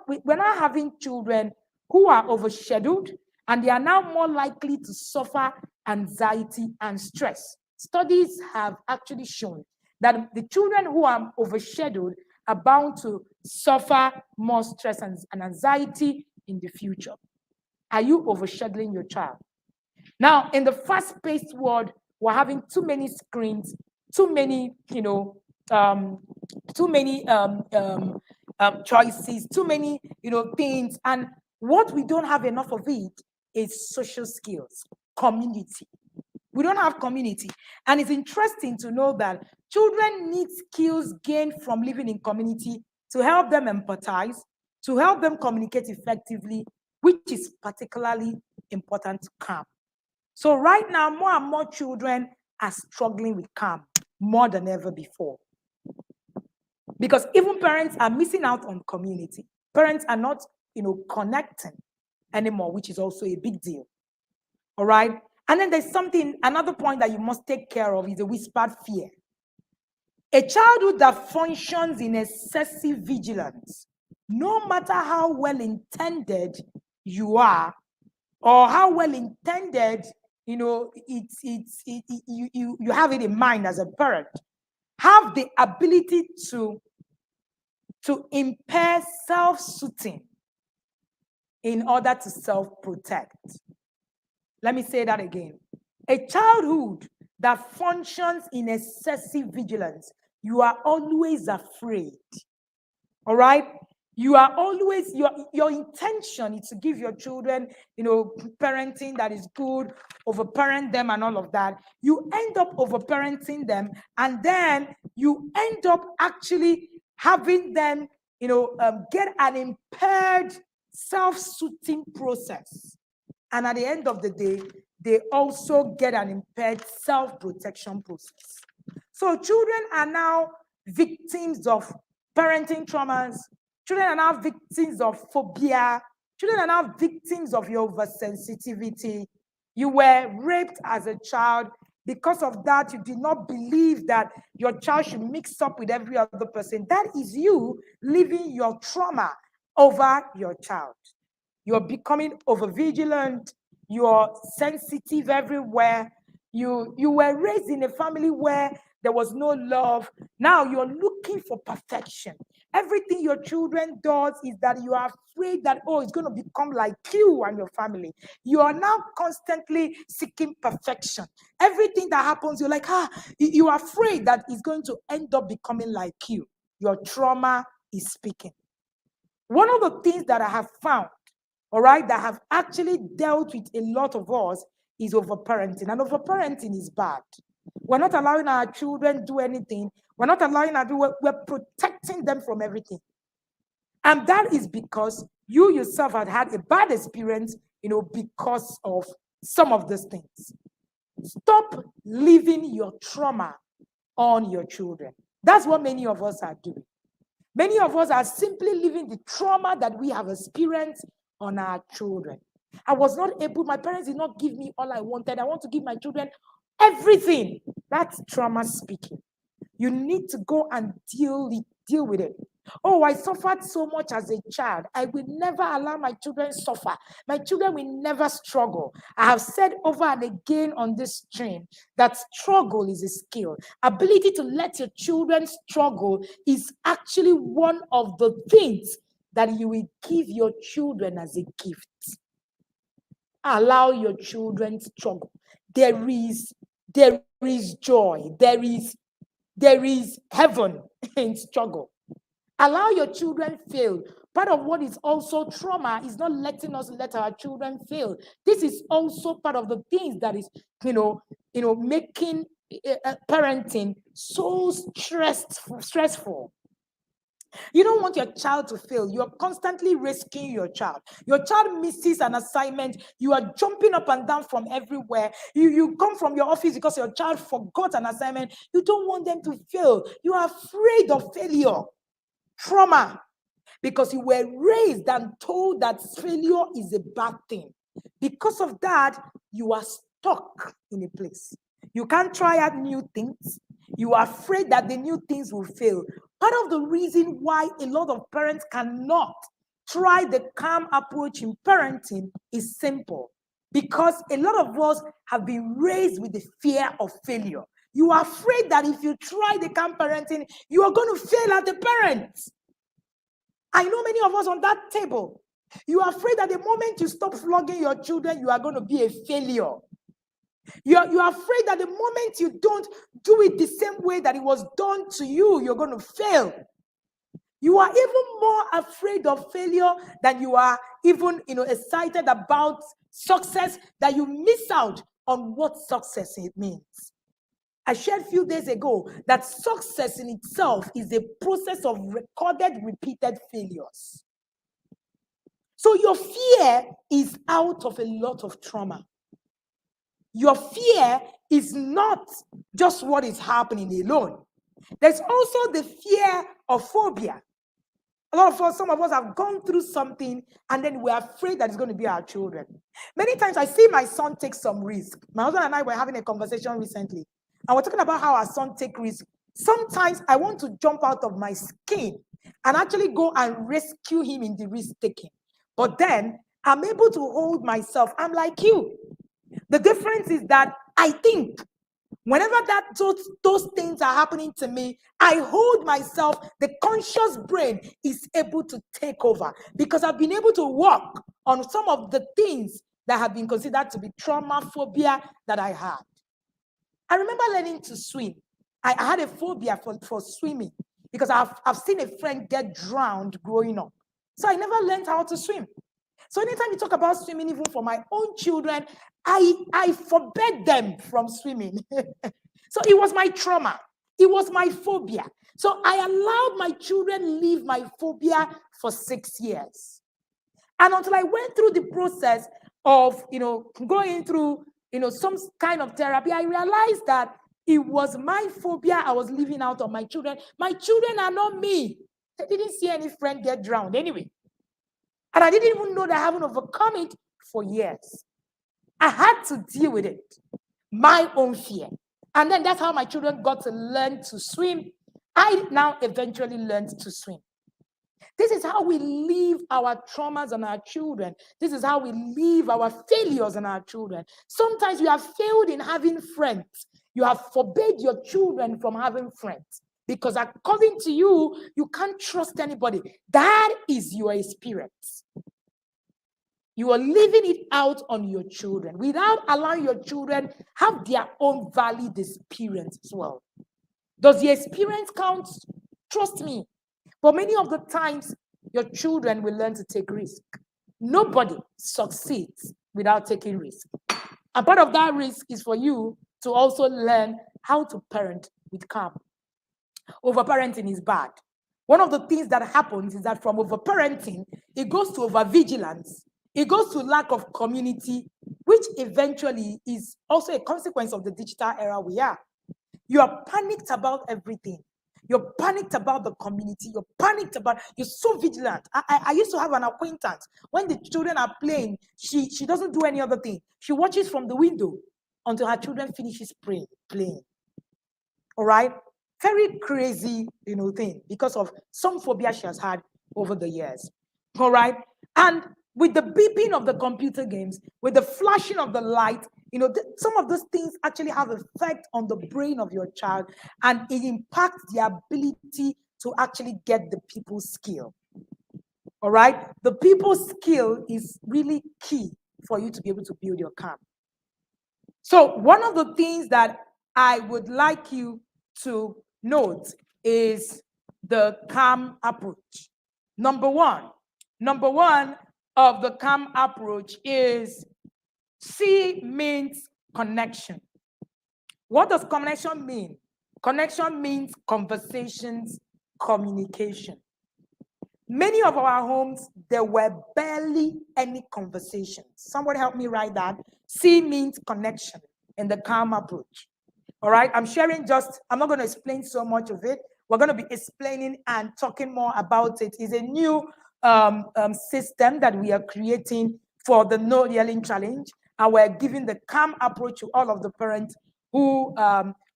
having children who are overshadowed, and they are now more likely to suffer anxiety and stress. Studies have actually shown that the children who are overshadowed are bound to suffer more stress and anxiety in the future. Are you overshadowing your child? Now, in the fast-paced world, we're having too many screens, too many, choices, too many, things. And what we don't have enough of it is social skills, community. We don't have community. And it's interesting to know that children need skills gained from living in community to help them empathize, to help them communicate effectively, which is particularly important to calm. So right now, more and more children are struggling with calm more than ever before. Because even parents are missing out on community. Parents are not, connecting anymore, which is also a big deal. All right? And then there's another point that you must take care of is a whispered fear. A childhood that functions in excessive vigilance, no matter how well intended you are, or how well intended, you have it in mind as a parent, have the ability to impair self-soothing in order to self-protect. Let me say that again. A childhood that functions in excessive vigilance, you are always afraid. All right? You are always, your intention is to give your children, parenting that is good, overparent them and all of that. You end up overparenting them, and then you end up actually having them, get an impaired self-soothing process. And at the end of the day, they also get an impaired self-protection process. So children are now victims of parenting traumas. Children are now victims of phobia. Children are now victims of your oversensitivity. You were raped as a child. Because of that, you did not believe that your child should mix up with every other person. That is you living your trauma over your child. You're becoming overvigilant. You're sensitive everywhere. You were raised in a family where there was no love. Now you're looking for perfection. Everything your children does is that you are afraid that, oh, it's going to become like you and your family. You are now constantly seeking perfection. Everything that happens, you're like, you are afraid that it's going to end up becoming like you. Your trauma is speaking. One of the things that I have found, all right, that have actually dealt with a lot of us is overparenting. And overparenting is bad. We're not allowing our children do anything. We're not allowing our we're protecting them from everything. And that is because you yourself had a bad experience, because of some of these things. Stop leaving your trauma on your children. That's what many of us are doing. Many of us are simply living the trauma that we have experienced on our children. I was not able, my parents did not give me all I wanted. I want to give my children everything. That's trauma speaking. You need to go and deal with it. Oh, I suffered so much as a child. I will never allow my children suffer. My children will never struggle. I have said over and again on this stream that struggle is a skill. Ability to let your children struggle is actually one of the things that you will give your children as a gift. Allow your children struggle. There is joy. There is heaven in struggle. Allow your children fail. Part of what is also trauma is not letting us let our children fail. This is also part of the things that is, making parenting so stressful. You don't want your child to fail. You're constantly risking your child. Your child misses an assignment. You are jumping up and down from everywhere. You come from your office because your child forgot an assignment. You don't want them to fail. You are afraid of failure. Trauma. Because you were raised and told that failure is a bad thing. Because of that, you are stuck in a place. You can't try out new things. You are afraid that the new things will fail. Part of the reason why a lot of parents cannot try the calm approach in parenting is simple. Because a lot of us have been raised with the fear of failure. You are afraid that if you try the calm parenting, you are going to fail as a parent. I know many of us on that table. You are afraid that the moment you stop flogging your children, you are going to be a failure. You are afraid that the moment you don't do it the same way that it was done to you, you're going to fail. You are even more afraid of failure than you are even, excited about success, that you miss out on what success it means. I shared a few days ago that success in itself is a process of recorded, repeated failures. So your fear is out of a lot of trauma. Your fear is not just what is happening alone. There's also the fear of phobia. Some of us have gone through something and then we're afraid that it's going to be our children. Many times I see my son take some risk. My husband and I were having a conversation recently. And we're talking about how our son takes risks. Sometimes I want to jump out of my skin and actually go and rescue him in the risk taking. But then I'm able to hold myself. I'm like you. The difference is that I think whenever those things are happening to me, I hold myself. The conscious brain is able to take over because I've been able to work on some of the things that have been considered to be trauma phobia that I had. I remember learning to swim. I had a phobia for swimming because I've seen a friend get drowned growing up. So I never learned how to swim. So anytime you talk about swimming, even for my own children, I forbade them from swimming. So it was my trauma. It was my phobia. So I allowed my children live my phobia for 6 years. And until I went through the process of, going through, some kind of therapy, I realized that it was my phobia I was living out on my children. My children are not me. I didn't see any friend get drowned anyway. And I didn't even know that I haven't overcome it for years. I had to deal with it, my own fear. And then that's how my children got to learn to swim. I now eventually learned to swim. This is how we leave our traumas on our children. This is how we leave our failures on our children. Sometimes you have failed in having friends. You have forbade your children from having friends Because according to you, you can't trust anybody. That is your experience. You are living it out on your children without allowing your children have their own valid experience as well. Does the experience count? Trust me. But many of the times, your children will learn to take risk. Nobody succeeds without taking risk. And part of that risk is for you to also learn how to parent with calm. Overparenting is bad. One of the things that happens is that from overparenting, it goes to overvigilance. It goes to lack of community, which eventually is also a consequence of the digital era we are. You are panicked about everything. You're panicked about the community. You're panicked about, you're so vigilant. I used to have an acquaintance. When the children are playing, she doesn't do any other thing. She watches from the window until her children finishes playing. All right? Very crazy, thing because of some phobia she has had over the years. All right? And with the beeping of the computer games, with the flashing of the light, some of those things actually have effect on the brain of your child, and it impacts the ability to actually get the people skill. All right? The people skill is really key for you to be able to build your calm. So one of the things that I would like you to note is the calm approach. Number one of the calm approach is C means connection. What does connection mean? Connection means conversations, communication. Many of our homes, there were barely any conversations. Somebody help me write that. C means connection in the calm approach. All right, I'm not going to explain so much of it. We're going to be explaining and talking more about it. It's a new system that we are creating for the No Yelling Challenge. And we're giving the calm approach to all of the parents who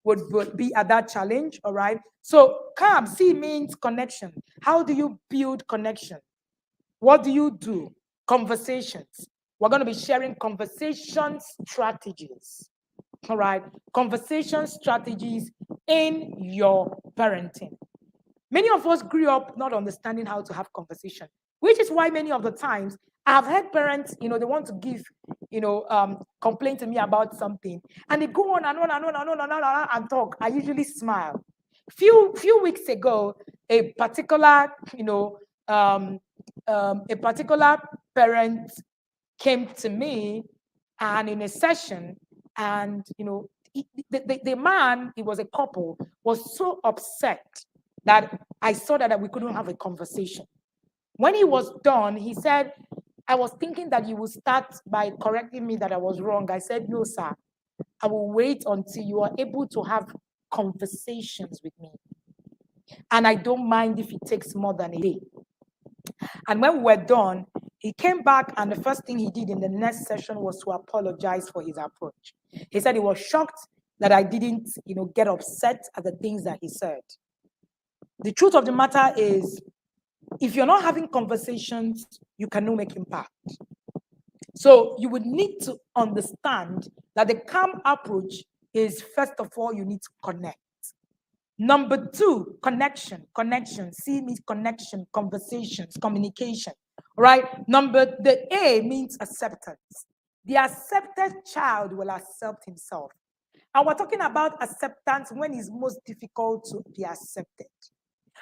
would be at that challenge, all right? So calm, C means connection. How do you build connection? What do you do? Conversations. We're going to be sharing conversation strategies. All right, conversation strategies in your parenting. Many of us grew up not understanding how to have conversation, which is why many of the times I've heard parents, they want to give, complain to me about something, and they go on and on and on and on and on and talk. I usually smile. Few weeks ago, a particular parent came to me, and in a session, and the man, he was a couple, was so upset that I saw that we couldn't have a conversation. When he was done, he said, I was thinking that you would start by correcting me that I was wrong. I said, no, sir. I will wait until you are able to have conversations with me. And I don't mind if it takes more than a day. And when we were done, he came back, and the first thing he did in the next session was to apologize for his approach. He said he was shocked that I didn't, get upset at the things that he said. The truth of the matter is, if you're not having conversations, you cannot make impact. So you would need to understand that the calm approach is, first of all, you need to connect. Number two, connection. C means connection, conversations, communication. Right? The A means acceptance. The accepted child will accept himself. And we're talking about acceptance when it's most difficult to be accepted.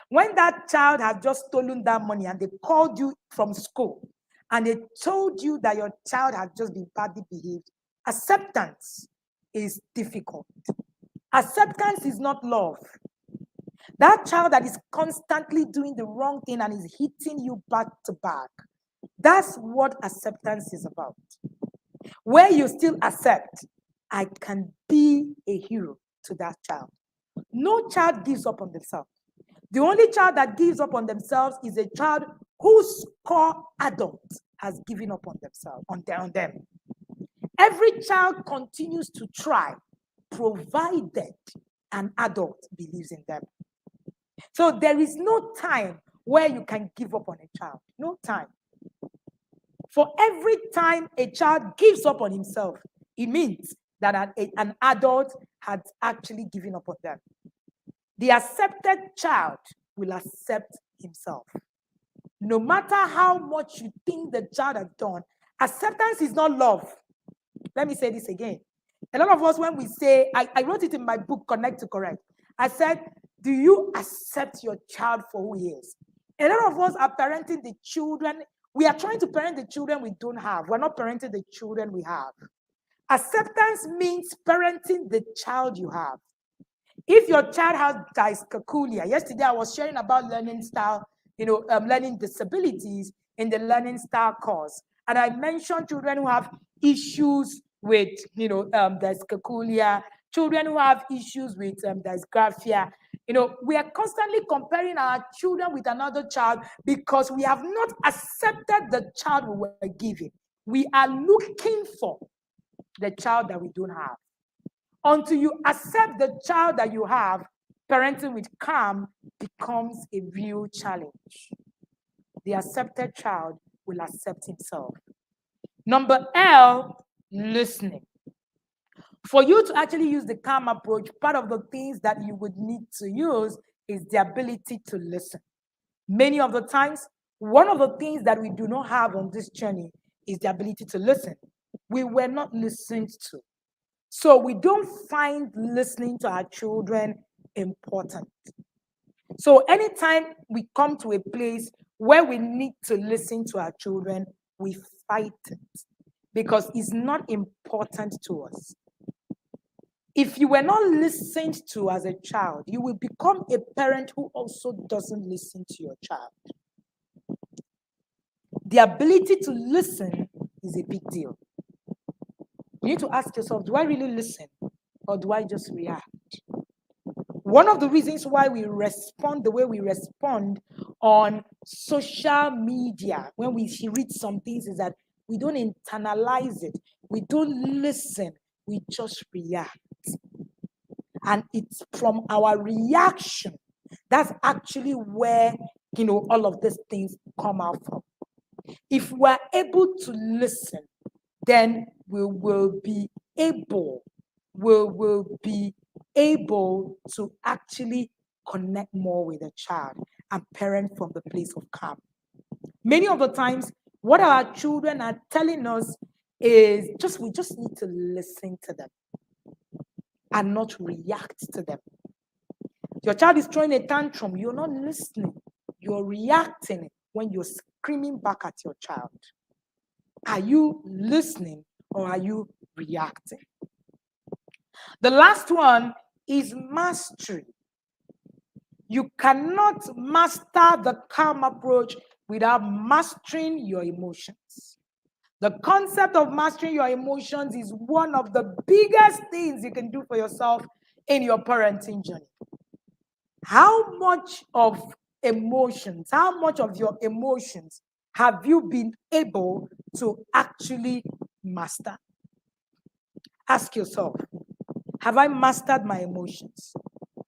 When that child has just stolen that money and they called you from school and they told you that your child has just been badly behaved, acceptance is difficult. Acceptance is not love. That child that is constantly doing the wrong thing and is hitting you back to back, that's what acceptance is about. Where you still accept, I can be a hero to that child. No child gives up on themselves. The only child that gives up on themselves is a child whose core adult has given up on themselves, on them. Every child continues to try, provided an adult believes in them. So there is no time where you can give up on a child. No time. For every time a child gives up on himself, it means that an adult has actually given up on them. The accepted child will accept himself. No matter how much you think the child has done, acceptance is not love. Let me say this again. A lot of us, when we say, I wrote it in my book, Connect to Correct. I said, do you accept your child for who he is? A lot of us are parenting the children. We are trying to parent the children we don't have. We're not parenting the children we have. Acceptance means parenting the child you have. If your child has dyscalculia, yesterday I was sharing about learning style, learning disabilities in the learning style course. And I mentioned children who have issues with, dyscalculia, children who have issues with dysgraphia. We are constantly comparing our children with another child because we have not accepted the child we were given. We are looking for the child that we don't have. Until you accept the child that you have, parenting with calm becomes a real challenge. The accepted child will accept himself. Number L, listening. For you to actually use the calm approach, part of the things that you would need to use is the ability to listen. Many of the times, one of the things that we do not have on this journey is the ability to listen. We were not listened to. So we don't find listening to our children important. So anytime we come to a place where we need to listen to our children, we fight it because it's not important to us. If you were not listened to as a child, you will become a parent who also doesn't listen to your child. The ability to listen is a big deal. You need to ask yourself, do I really listen or do I just react? One of the reasons why we respond the way we respond on social media when we read some things is that we don't internalize it. We don't listen. We just react. And it's from our reaction that's actually where, all of these things come out from. If we're able to listen, then we will be able to actually connect more with the child and parent from the place of calm. Many of the times, what our children are telling us is we just need to listen to them and not react to them. Your child is throwing a tantrum, you're not listening, you're reacting when you're screaming back at your child. Are you listening or are you reacting? The last one is mastery. You cannot master the calm approach without mastering your emotions. The concept of mastering your emotions is one of the biggest things you can do for yourself in your parenting journey. How much of your emotions have you been able to actually master? Ask yourself, have I mastered my emotions?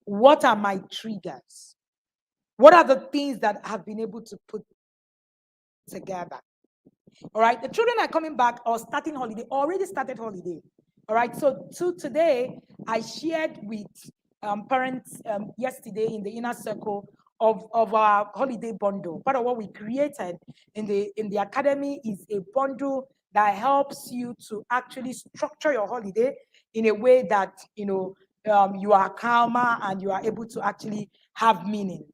What are my triggers? What are the things that I have been able to put together? All right, the children are coming back or starting holiday, already started holiday. All right, so today I shared with parents yesterday in the inner circle of our holiday bundle. Part of what we created in the academy is a bundle that helps you to actually structure your holiday in a way that you are calmer and you are able to actually have meaning.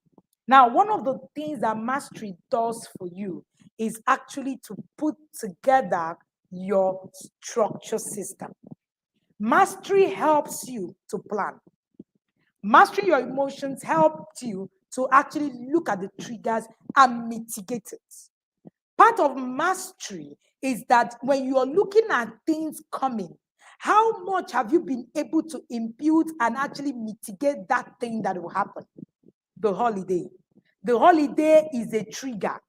Now, one of the things that mastery does for you is actually to put together your structure system. Mastery helps you to plan. Mastering your emotions helps you to actually look at the triggers and mitigate it. Part of mastery is that when you are looking at things coming, how much have you been able to impute and actually mitigate that thing that will happen? The holiday. The holiday is a trigger.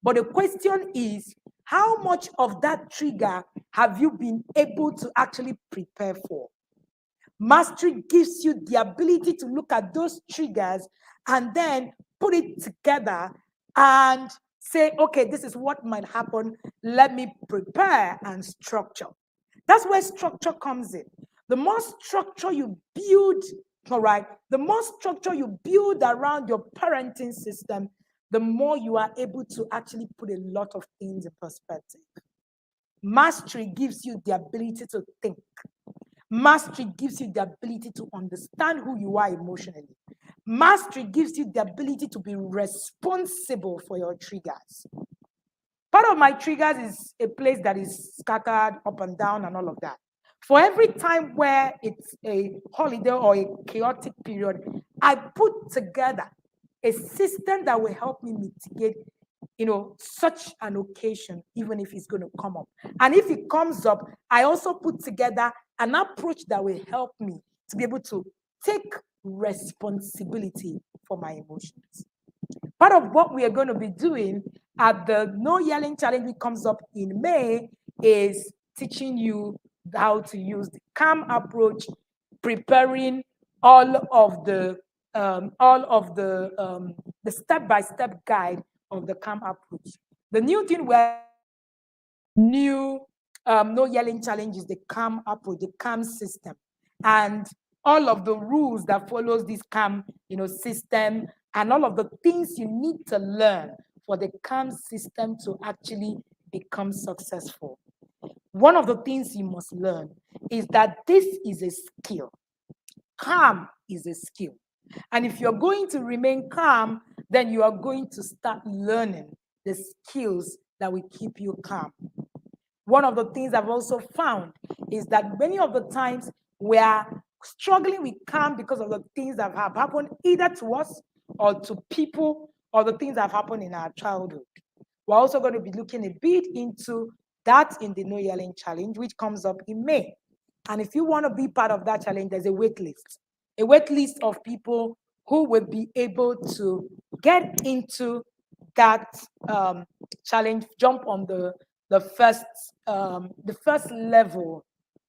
But the question is, how much of that trigger have you been able to actually prepare for? Mastery gives you the ability to look at those triggers and then put it together and say, okay, this is what might happen. Let me prepare and structure. That's where structure comes in. The more structure you build All right. The more structure you build around your parenting system, the more you are able to actually put a lot of things in perspective. Mastery gives you the ability to think. Mastery gives you the ability to understand who you are emotionally. Mastery gives you the ability to be responsible for your triggers. Part of my triggers is a place that is scattered up and down and all of that. For every time where it's a holiday or a chaotic period, I put together a system that will help me mitigate, such an occasion, even if it's going to come up. And if it comes up, I also put together an approach that will help me to be able to take responsibility for my emotions. Part of what we are going to be doing at the No Yelling Challenge, which comes up in May, is teaching you how to use the calm approach, preparing all of the step-by-step guide of the calm approach. The new thing where new No Yelling Challenge is the calm approach, the calm system, and all of the rules that follows this calm, system, and all of the things you need to learn for the calm system to actually become successful. One of the things you must learn is that this is a skill. Calm is a skill. And if you're going to remain calm, then you are going to start learning the skills that will keep you calm. One of the things I've also found is that many of the times we are struggling with calm because of the things that have happened either to us or to people or the things that have happened in our childhood. We're also going to be looking a bit into that in the No Yelling Challenge, which comes up in May. And if you want to be part of that challenge, there's a wait list of people who will be able to get into that challenge, jump on the first level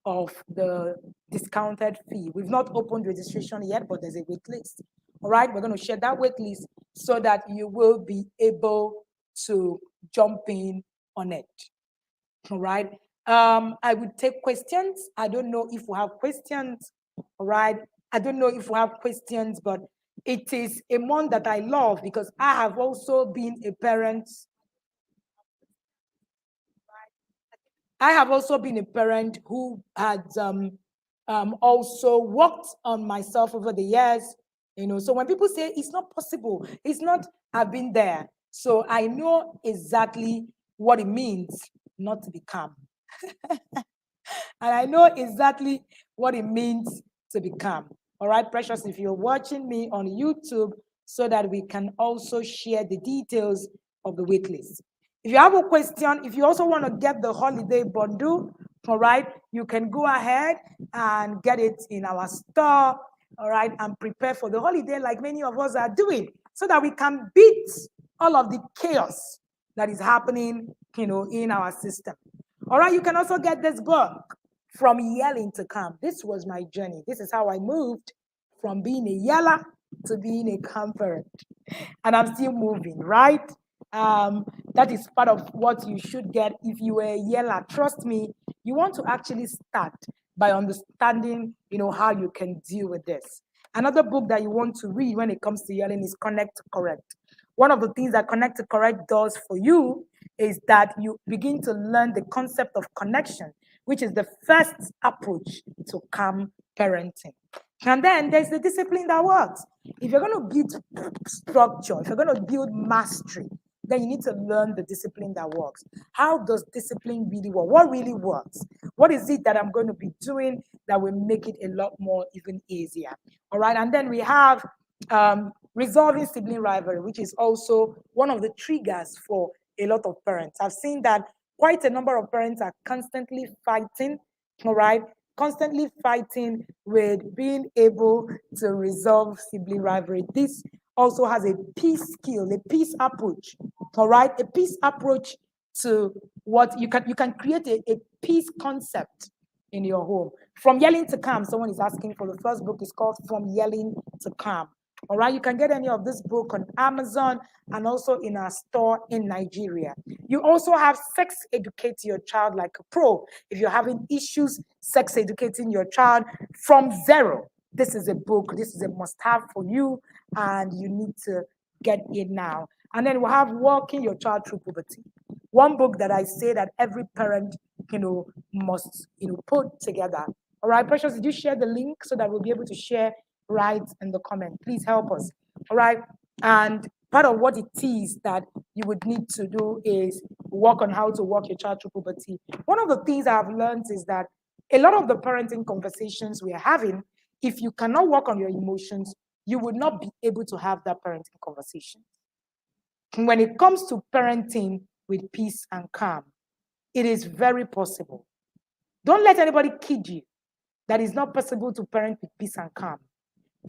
of the discounted fee. We've not opened registration yet, but there's a wait list. All right, we're going to share that wait list so that you will be able to jump in on it. All right. I would take questions. I don't know if we have questions. All right. I don't know if we have questions, but it is a month that I love because I have also been a parent. I have also been a parent who had also worked on myself over the years. So when people say it's not possible, it's not, I've been there. So I know exactly what it means not to be calm. And I know exactly what it means to be calm. All right, precious, if you're watching me on YouTube, so that we can also share the details of the waitlist. If you have a question, if you also want to get the holiday bundle, all right, you can go ahead and get it in our store, all right, and prepare for the holiday like many of us are doing, so that we can beat all of the chaos that is happening, in our system. All right, you can also get this book, From Yelling to Calm. This was my journey. This is how I moved from being a yeller to being a calm parent. And I'm still moving, right? That is part of what you should get if you were a yeller. Trust me, you want to actually start by understanding, how you can deal with this. Another book that you want to read when it comes to yelling is Connect to Correct. One of the things that Connect to Correct does for you is that you begin to learn the concept of connection, which is the first approach to calm parenting. And then there's the discipline that works. If you're going to build structure, if you're going to build mastery, then you need to learn the discipline that works. How does discipline really work? What really works? What is it that I'm going to be doing that will make it a lot more even easier? All right. And then we have resolving sibling rivalry, which is also one of the triggers for a lot of parents. I've seen that quite a number of parents are constantly fighting, all right, constantly fighting with being able to resolve sibling rivalry. This also has a peace skill, a peace approach, all right, a peace approach to what you can create a peace concept in your home. From Yelling to Calm, someone is asking for the first book. Is called From Yelling to Calm. All right, you can get any of this book on Amazon and also in our store in Nigeria. You also have Sex Educate Your Child Like a Pro. If you're having issues sex educating your child from zero, this is a book, this is a must-have for you, and you need to get it now. And then we'll have Walking Your Child Through Puberty. One book that I say that every parent, must, put together. All right, Precious, did you share the link so that we'll be able to share right in the comment? Please help us. All right. And part of what it is that you would need to do is work on how to walk your child through puberty. One of the things I've learned is that a lot of the parenting conversations we are having, if you cannot work on your emotions, you would not be able to have that parenting conversation. When it comes to parenting with peace and calm, it is very possible. Don't let anybody kid you that it's not possible to parent with peace and calm.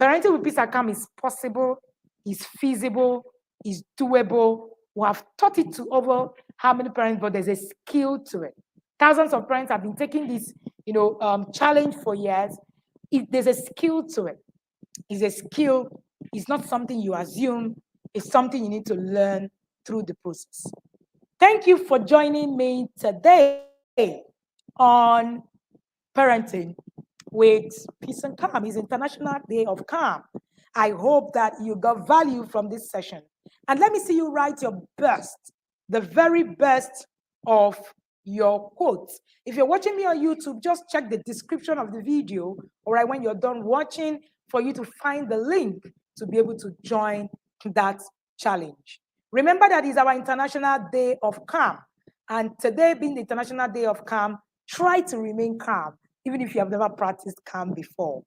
Parenting with peace and calm is possible, is feasible, is doable. We have taught it to over how many parents, but there's a skill to it. Thousands of parents have been taking this, challenge for years. There's a skill to it. It's a skill. It's not something you assume. It's something you need to learn through the process. Thank you for joining me today on parenting with peace and calm. It's International Day of Calm. I hope that you got value from this session. And let me see you write your best, the very best of your quotes. If you're watching me on YouTube, just check the description of the video, all right, when you're done watching, for you to find the link to be able to join that challenge. Remember that is our International Day of Calm. And today being the International Day of Calm, try to remain calm, even if you have never practiced calm before.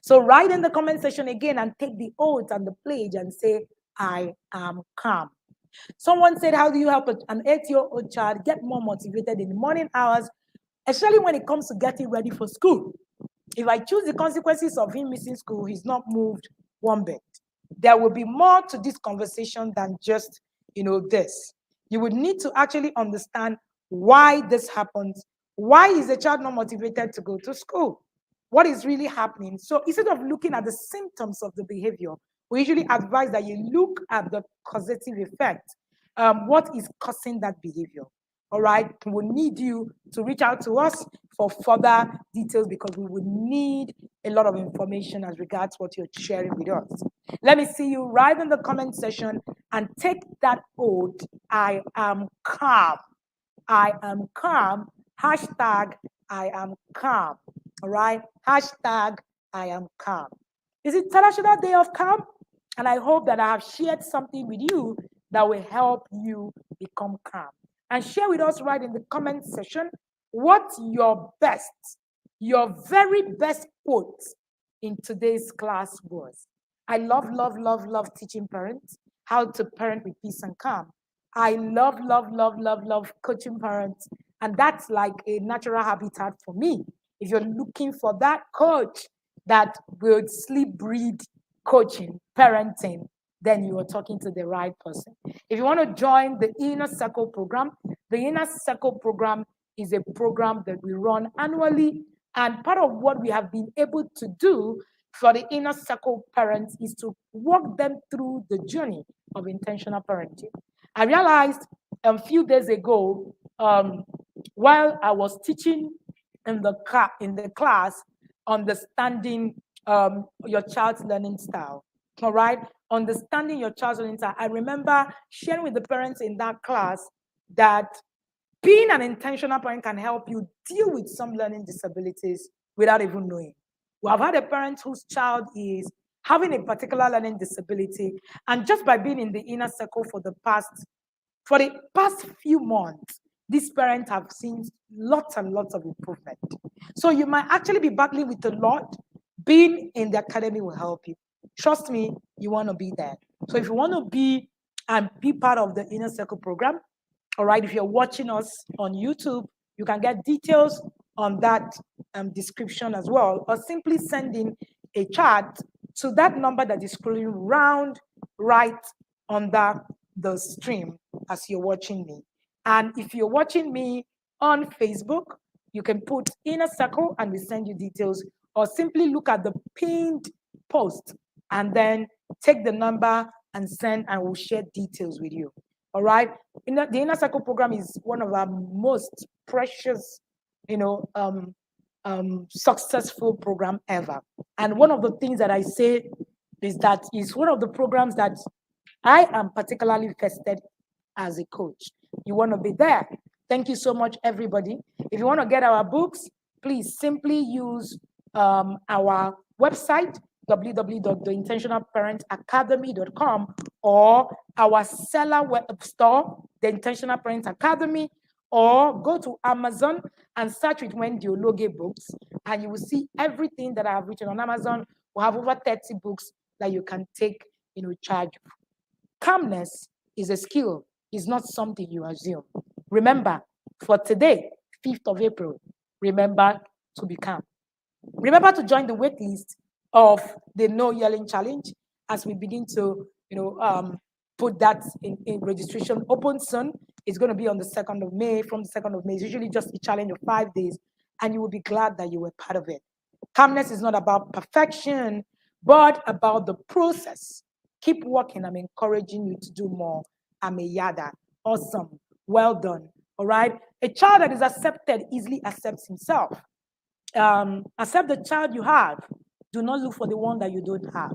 So write in the comment section again and take the oath and the pledge and say, I am calm. Someone said, how do you help an 8-year-old child get more motivated in the morning hours, especially when it comes to getting ready for school? If I choose the consequences of him missing school, he's not moved one bit. There will be more to this conversation than just, this. You would need to actually understand why this happens. Why is the child not motivated to go to school? What is really happening? So instead of looking at the symptoms of the behavior, we usually advise that you look at the causative effect. What is causing that behavior? All right, we will need you to reach out to us for further details because we would need a lot of information as regards what you're sharing with us. Let me see you right in the comment section and take that oath. I am calm. I am calm. Hashtag I am calm. All right, hashtag I am calm. It's International Day of Calm, and I hope that I have shared something with you that will help you become calm. And share with us right in the comment section what your very best quote in today's class was. I love, love, love, love teaching parents how to parent with peace and calm. I love, love, love, love, love coaching parents. And that's like a natural habitat for me. If you're looking for that coach that will sleep, breathe coaching, parenting, then you are talking to the right person. If you want to join the Inner Circle program, the Inner Circle program is a program that we run annually. And part of what we have been able to do for the Inner Circle parents is to walk them through the journey of intentional parenting. I realized a few days ago, while I was teaching in the class, understanding your child's learning style. All right, understanding your child's learning style. I remember sharing with the parents in that class that being an intentional parent can help you deal with some learning disabilities without even knowing. We have had a parent whose child is having a particular learning disability, and just by being in the Inner Circle for the past few months, these parents have seen lots and lots of improvement. So you might actually be battling with a lot. Being in the academy will help you. Trust me, you want to be there. So if you want to be part of the Inner Circle program, all right, if you're watching us on YouTube, you can get details on that description as well, or simply sending a chat to that number that is scrolling round right under the stream as you're watching me. And if you're watching me on Facebook, you can put Inner Circle and we send you details, or simply look at the pinned post and then take the number and send, and we'll share details with you. All right. The Inner Circle program is one of our most precious, successful program ever. And one of the things that I say is that is one of the programs that I am particularly vested as a coach. You want to be there. Thank you so much, everybody. If you want to get our books, please simply use our website, www.theintentionalparentacademy.com, or our seller web store, The Intentional Parent Academy, or go to Amazon and search with Wendy Ologe Books, and you will see everything that I have written on Amazon. We have over 30 books that you can take, charge. Calmness is a skill, is not something you assume. Remember, for today, 5th of April, remember to be calm. Remember to join the wait list of the No Yelling Challenge as we begin to, put that in registration open soon. It's going to be on the 2nd of May. From the 2nd of May, it's usually just a challenge of 5 days, and you will be glad that you were part of it. Calmness is not about perfection, but about the process. Keep working. I'm encouraging you to do more. I'm a yada. Awesome. Well done. All right. A child that is accepted easily accepts himself. Accept the child you have. Do not look for the one that you don't have.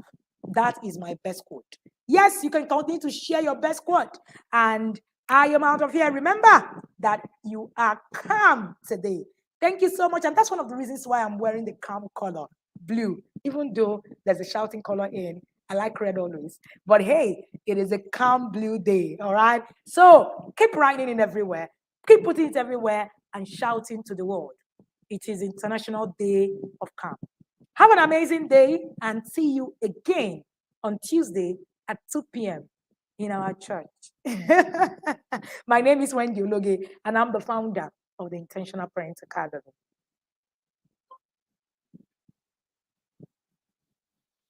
That is my best quote. Yes, you can continue to share your best quote. And I am out of here. Remember that you are calm today. Thank you so much. And that's one of the reasons why I'm wearing the calm color, blue, even though there's a shouting color in. I like red always. But hey, it is a calm blue day. All right. So keep writing it everywhere. Keep putting it everywhere and shouting to the world. It is International Day of Calm. Have an amazing day and see you again on Tuesday at 2 p.m. in our church. My name is Wendy Ologe, and I'm the founder of the Intentional Parent Academy.